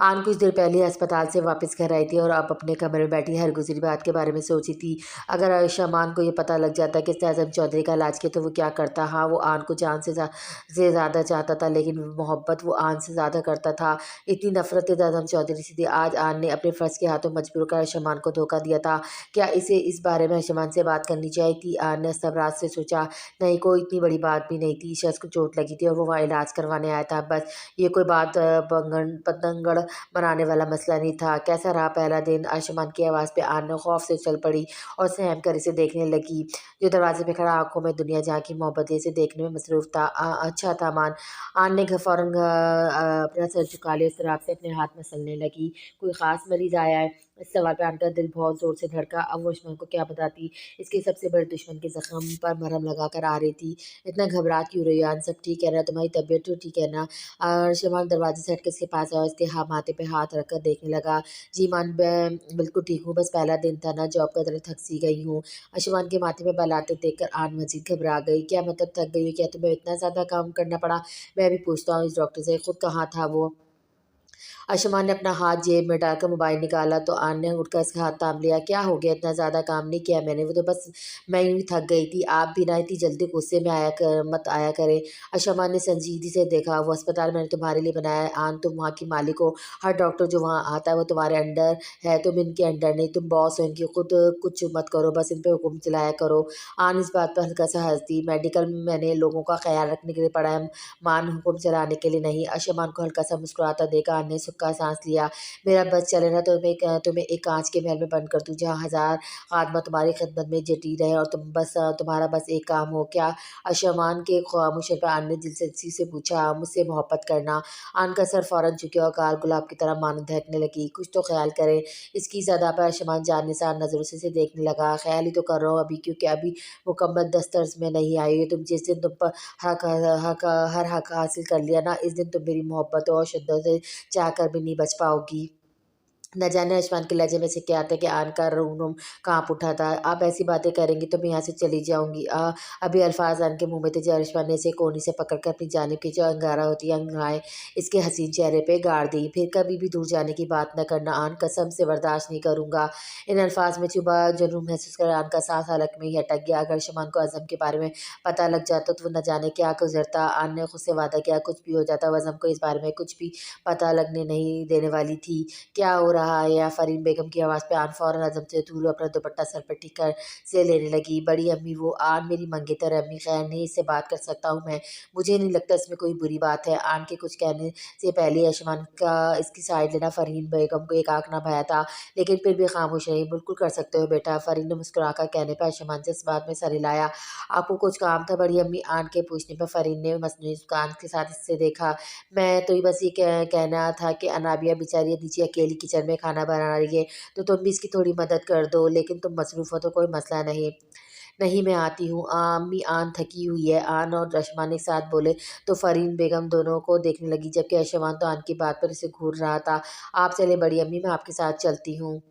आन कुछ देर पहले अस्पताल से वापस घर आई थी और अब अपने कमरे में बैठी हर गुजरी बात के बारे में सोची थी। अगर शमान को ये पता लग जाता कि इसने आज़म चौधरी का इलाज किया तो वो क्या करता। हाँ, वो आन को जान से ज़्यादा चाहता था लेकिन मोहब्बत वो आन से ज़्यादा करता था। इतनी नफरत थी आज़म चौधरी से थी। आज आन ने अपने फ़र्ज़ के हाथों मजबूर कर शमान को धोखा दिया था। क्या इसे इस बारे में शमान से बात करनी चाहिए थी। आन ने सबरात से सोचा, नहीं, कोई इतनी बड़ी बात भी नहीं थी। शख्स को चोट लगी थी और वो वहाँ इलाज करवाने आया था, बस। ये कोई बात पतंगड़ बनाने वाला मसला नहीं था। कैसा रहा पहला दिन, आयुष्मान की आवाज़ पे आन ने खौफ से चल पड़ी और सहम कर इसे देखने लगी जो दरवाजे पे खड़ा आंखों में दुनिया जहाँ की मोहब्बत इसे देखने में मसरूफ़ था। अच्छा था मान। आन ने फ़ौरन अपना सर झुका लिया, इस तरह से अपने हाथ मसलने लगी। कोई ख़ास मरीज़ आया है, इस सवाल पे आन का दिल बहुत ज़ोर से धड़का। अब वो आयुष्मान को क्या बताती, इसके सबसे बड़े दुश्मन के ज़ख्म पर मरहम लगा कर आ रही थी। इतना घबराहट क्यों रही, आन सब ठीक है ना, तुम्हारी तबीयत तो ठीक है ना। शमाल दरवाजे से हट के इसके पास आया और इसके माथे पे हाथ रखकर देखने लगा। जी मान, मैं बिल्कुल ठीक हूँ, बस पहला दिन था ना, जॉब का तरह थक सी गई हूँ। अशमान के माथे पे बल आते देखकर आन मजीद घबरा गई। क्या मतलब थक गई हो, क्या तुम्हें इतना ज़्यादा काम करना पड़ा। मैं भी पूछता हूँ इस डॉक्टर से, खुद कहाँ था वो। अशमान ने अपना हाथ जेब में डालकर मोबाइल निकाला तो आन ने उठकर इसका हाथ थाम लिया। क्या हो गया? इतना ज़्यादा काम नहीं किया मैंने, वो तो बस मैं यूँ ही थक गई थी। आप भी ना इतनी जल्दी गुस्से में मत आया करें। अशमान ने संजीदगी से देखा। वो अस्पताल मैंने तुम्हारे लिए बनाया है आन, तुम वहाँ की मालिक हो। हर डॉक्टर जो वहाँ आता है वो तुम्हारे अंडर है, तुम इनके अंडर नहीं। तुम बॉस हो इनकी, खुद कुछ मत करो, बस इन पे हुक्म चलाया करो। आन इस बात पर हल्का सा हंस दी। मेडिकल में मैंने लोगों का ख्याल रखने के लिए पढ़ा है, मान हुक्म चलाने के लिए नहीं। अशमान को हल्का सा मुस्कुराता देखा आन ने सुक्का सांस लिया। मेरा बस चले ना तो तुम्हें एक कांच के महल में बंद कर दूँ जहाँ 1000 आदमा तुम्हारी खिदमत में जटी रहे और तुम्हारा बस एक काम हो क्या? अशमान के खामोश पर आन ने दिलचस्पी से पूछा, मुझसे मोहब्बत करना? आन का सर फौरन झुका और गाल गुलाब की तरह मानो दहकने लगी। कुछ तो ख्याल करे। इसकी सदा पर अशमान जानिसार नज़रों से देखने लगा। ख्याल ही तो कर रहा हूँ अभी, क्योंकि अभी मुकम्मल दस्तर्स में नहीं आई है। तुम जिस दिन तुम पर हक हर हक हासिल कर लिया ना, इस दिन तुम मेरी मोहब्बत और शिद्दत से चाह कर भी नहीं बच पाओगी। न जाने अशमान के लहजे में से क्या था कि आन का रूम काँप उठा था। आप ऐसी बातें करेंगी तो मैं यहाँ से चली जाऊँगी। अभी अल्फाज आन के मुँह में थे जब अशमान ने इसे कोहनी से पकड़कर अपनी जानिब की जो अंगारा होती है अंगड़ाएँ इसके हसीन चेहरे पे गाड़ दी। फिर कभी भी दूर जाने की बात न करना आन, कसम से बर्दाश्त नहीं करूँगा। इन अल्फाज में चुभा जुनून महसूस कर आन का सांस हलक में ही अटक गया। अगर अशमान को अज़म के बारे में पता लग जाता तो वो न जाने क्या गुजरता। आन ने खुद से वादा किया कुछ भी हो जाता, वो अज़म को इस बारे में कुछ भी पता लगने नहीं देने वाली थी। क्या हो रहा है? या फरीन बेगम की आवाज़ पे आन फौरन अज़म से दूर अपना दुपट्टा सर पर टिक कर से लेने लगी। बड़ी अम्मी वो आन मेरी मंगेतर अम्मी, खैर नहीं इससे बात कर सकता हूँ मैं, मुझे नहीं लगता इसमें कोई बुरी बात है। आन के कुछ कहने से पहले अशमान का इसकी साइड लेना फरीन बेगम को एक आँख ना भया था, लेकिन फिर भी खामोश रही। बिल्कुल कर सकते हो बेटा, फरीन ने मुस्कुराकर कहने पर अशमान से इस बात में सर हिलाया। आपको कुछ काम था बड़ी अम्मी? आन के पूछने पर फरीन ने मसनूई मुस्कान के साथ इससे देखा। मैं तो बस ये कहना था कि अनाबिया बेचारी नीचे अकेली किचन में खाना बना रही है, तो तुम भी इसकी थोड़ी मदद कर दो, लेकिन तुम मसरूफ़ हो तो कोई मसला नहीं। नहीं मैं आती हूँ अम्मी, आन थकी हुई है। आन और अशमान एक साथ बोले तो फरीन बेगम दोनों को देखने लगी, जबकि अशमान तो आन की बात पर इसे घूर रहा था। आप चले बड़ी अम्मी, मैं आपके साथ चलती हूँ।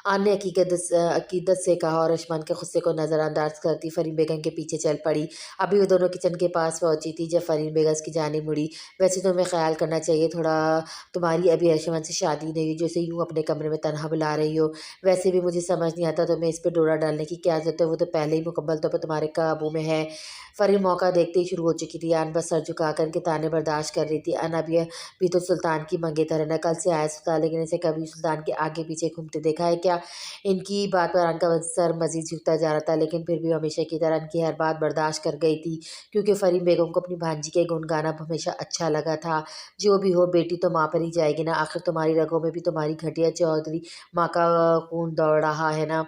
आन ने अकीदत से कहा और अशमान के गुस्से को नज़रअंदाज करती फरीन बेगम के पीछे चल पड़ी। अभी वो दोनों किचन के पास पहुंची थी जब फरीन बेगम उसकी जानिब मुड़ी। वैसे तुम्हें ख्याल करना चाहिए थोड़ा, तुम्हारी अभी अशमान से शादी नहीं हुई जो इसे यूँ अपने कमरे में तनहा बुला रही हो। वैसे भी मुझे समझ नहीं आता तुम्हें इस पर डोरा डालने की क्या ज़रूरत है, वो तो पहले ही मुकम्मल तौर पर तुम्हारे काबू में है। फरीन मौका देखते ही शुरू हो चुकी थी। आन बस सर झुकाकर इनके ताने बर्दाश्त कर रही थी। अन अभी भी तो सुल्तान की मंगेतर है ना, कल से आया सुल्तान, लेकिन इसे कभी सुल्तान के आगे पीछे घूमते देखा है क्या? इनकी बात पर आन का सर मज़ीद झुकता जा रहा था, लेकिन फिर भी हमेशा की तरह इनकी हर बात बर्दाश्त कर गई थी, क्योंकि फरीन बेगम को अपनी भांजी के गुण गाना हमेशा अच्छा लगा था। जो भी हो बेटी तो माँ पर ही जाएगी ना, आखिर तुम्हारी रगों में भी तुम्हारी घटिया चौधरी माँ का खून दौड़ रहा है ना।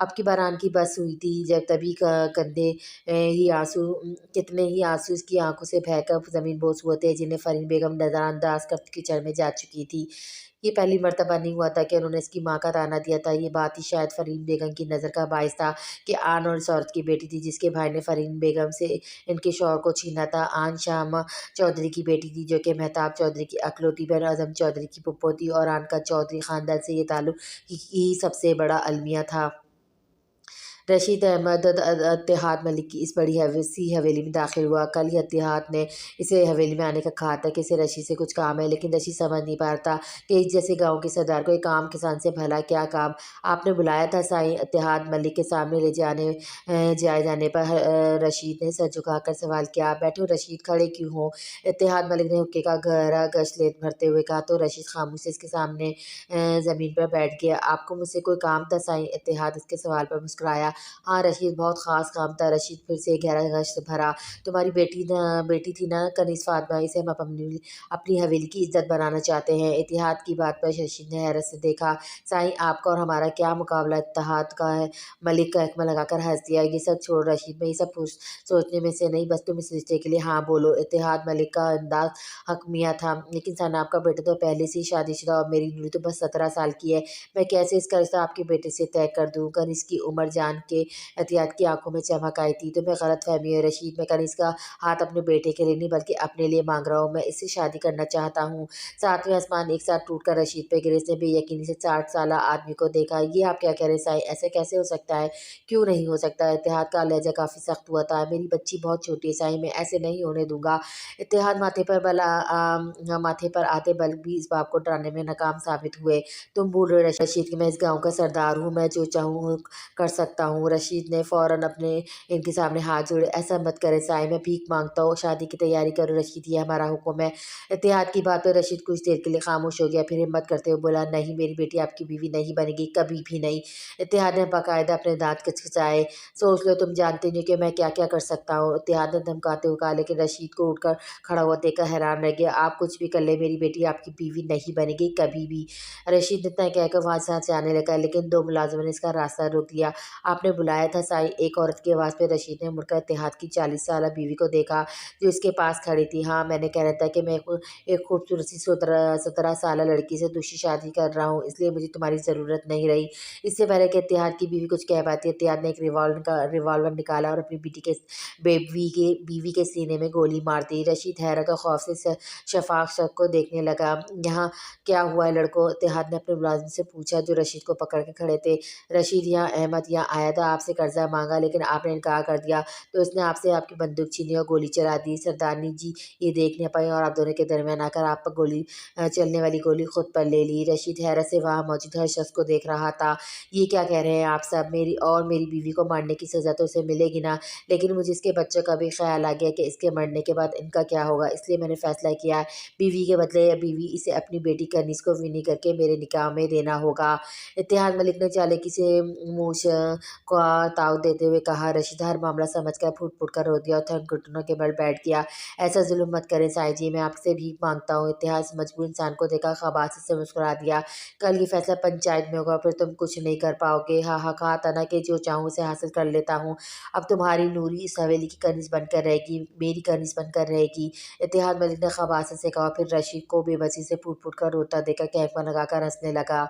अब की बार आन की बस हुई थी जब तभी कंधे ही आंसू कितने ही आंसू इसकी आंखों से बहकर ज़मीन बोस हुए थे, जिन्हें फरीन बेगम नज़रअंदाज कर कीचड़ में जा चुकी थी। ये पहली मर्तबा नहीं हुआ था कि उन्होंने इसकी माँ का ताना दिया था। ये बात ही शायद फरीन बेगम की नज़र का बायस था कि आन और इस औरत की बेटी थी जिसके भाई ने फरीन बेगम से इनके शौहर को छीना था। आन शामा चौधरी की बेटी थी जो कि मेहताब चौधरी की अकलौती बहन आज़म चौधरी की पुप्पो थी, और आन का चौधरी ख़ानदान से ये ताल्लुक़ ही सबसे बड़ा अलमिया था। रशीद अहमद इत्तेहाद मलिक की इस बड़ी सी हवेली में दाखिल हुआ। कल ही इत्तेहाद ने इसे हवेली में आने का कहा था कि इसे रशीद से कुछ काम है, लेकिन रशीद समझ नहीं पा रहा था कि इस जैसे गांव के सरदार को एक आम किसान से भला क्या काम। आपने बुलाया था साईं? इत्तेहाद मलिक के सामने ले जाए जाने पर रशीद ने सर झुकाकर सवाल किया। आप बैठो रशीद, खड़े क्यों हो? इत्तेहाद मलिक ने हुक्के का गहरा गश ले भरते हुए कहा, तो रशीद खामोश इसके सामने ज़मीन पर बैठ गया। आपको मुझसे कोई काम था साईं? इत्तेहाद इसके सवाल पर मुस्कुराया। हाँ रशीद, बहुत ख़ास काम था। रशीद फिर से गहरा गश भरा। तुम्हारी बेटी थी ना कनीज़ फातिमा, इसे हम अपनी हवेली की इज्जत बनाना चाहते हैं। इत्तेहाद की बात पर रशीद ने हैरत से देखा। साईं, आपका और हमारा क्या मुकाबला? इत्तेहाद का है। मलिक का एकमा लगाकर हंस दिया। ये सब छोड़ रशीद, मैं ये सब सोचने में से नहीं, बस तुम इस रिश्ते के लिए हाँ बोलो। इत्तेहाद मलिक का अंदाज हकमिया था। लेकिन सन आपका बेटा तो पहले से ही शादीशुदा और मेरी नूरी तो बस 17 साल की है। मैं कैसे इसका रिश्ता आपके बेटे से तय कर दूँ? कनीज़ की उम्र जान के एहतियात की आंखों में चमक आई थी। तुम्हें गलतफहमी है रशीद, मैं कनिष्क का हाथ अपने बेटे के लिए नहीं बल्कि अपने लिए मांग रहा हूँ। मैं इससे शादी करना चाहता हूँ। सातवें आसमान एक साथ टूटकर रशीद पे गिरे। इसने बेयकीनी से 60 साल आदमी को देखा। ये आप क्या कह रहे साईं, ऐसे कैसे हो सकता है? क्यों नहीं हो सकता? इत्तेहाद का लहजा काफ़ी सख्त हुआ था। मेरी बच्ची बहुत छोटी है साईं, मैं ऐसे नहीं होने दूंगा। इत्तेहाद माथे पर आते बल भी इस बाप को डराने में नाकाम साबित हुए। तुम भूल रहे हो रशीद कि मैं इस गाँव का सरदार हूँ, मैं जो चाहूँ कर सकता हूँ। रशीद ने फ़ौरन अपने इनके सामने हाथ जोड़े। ऐसा मत करें साईं, मैं भीख मांगता हूँ, शादी की तैयारी करो रशीद, ये हमारा हुक्म है। इत्तेहाद की बात पे रशीद कुछ देर के लिए खामोश हो गया, फिर हिम्मत करते हुए बोला, नहीं मेरी बेटी आपकी बीवी नहीं बनेगी, कभी भी नहीं। इत्तेहाद ने बाकायदा अपने दांत खचखचाए। सोच लो, तुम जानते नहीं कि मैं क्या क्या कर सकता हूँ। इत्तेहाद ने धमकाते हुए कहा, लेकिन रशीद को उठकर खड़ा हुआ देखकर हैरान रह गया। आप कुछ भी कर ले, मेरी बेटी आपकी बीवी नहीं बनेगी कभी भी। रशीद ने इतना कहकर वहाँ से जाने लगा, लेकिन दो मुलाजिमों ने इसका रास्ता रोक दिया। आपने बुलाया था साईं, एक औरत की आवाज़ पे रशीद ने मुड़कर इत्तेहाद की 40 साल बीवी को देखा जो इसके पास खड़ी थी। हाँ, मैंने कह रहा था कि मैं एक खूबसूरत सी 17 साल लड़की से दूसरी शादी कर रहा हूँ, इसलिए मुझे तुम्हारी ज़रूरत नहीं रही। इससे पहले कि इत्तेहाद की बीवी कुछ कह पाती, इत्तेहाद ने एक रिवॉल्वर निकाला और अपनी बीवी के सीने में गोली मार दी। रशीद हैरत और खौफ से शफाक शक को देखने लगा। यहाँ क्या हुआ है लड़कों? इत्तेहाद ने अपने मुलाजिम से पूछा जो रशीद को पकड़ के खड़े थे। रशीद, यहाँ अहमद यहाँ आया था, आपसे कर्जा मांगा, लेकिन आपने इनकार कर दिया, तो इसने आपसे आपकी बंदूक छीनी और गोली चला दी। सरदारनी जी ये देख नहीं पाई और आप दोनों के दरमियान आकर आप पर चलने वाली गोली खुद पर ले ली। रशीद हैरत से वहाँ मौजूद हर शख्स को देख रहा था। ये क्या कह रहे हैं आप सब? मेरी बीवी को मारने की सज़ा तो उसे मिलेगी ना, लेकिन मुझे इसके बच्चों का भी ख्याल आ गया कि इसके मरने के बाद इनका क्या होगा, इसलिए मैंने फैसला किया है बीवी के बदले या बीवी इसे अपनी बेटी कनीज को विनी करके मेरे निकाह में देना होगा। इत्तेहाद मलिक ने चालाकी से मूछ को ताव देते हुए कहा। रशीद हर मामला समझकर फूट-फूट कर रो दिया और थन घुटनों के बल बैठ गया। ऐसा जुल्म मत करें साईं जी, मैं आपसे भीख मांगता हूँ। इत्तेहाद मजबूर इंसान को देखा, खबासी से मुस्कुरा दिया। कल ये फैसला पंचायत में होगा, फिर तुम कुछ नहीं कर पाओगे। हाँ हाँ, कहा था ना कि जो चाहूँ उसे हासिल कर लेता हूँ। अब तुम्हारी नूरी इस हवेली की कनीज बनकर रहेगी, मेरी कनीज बनकर रहेगी। इत्तेहाद मलिक ने खबासी से कहा, फिर रशीद को बेबसी से फूट फूट कर रोता देखकर कहकमा लगाकर हंसने लगा।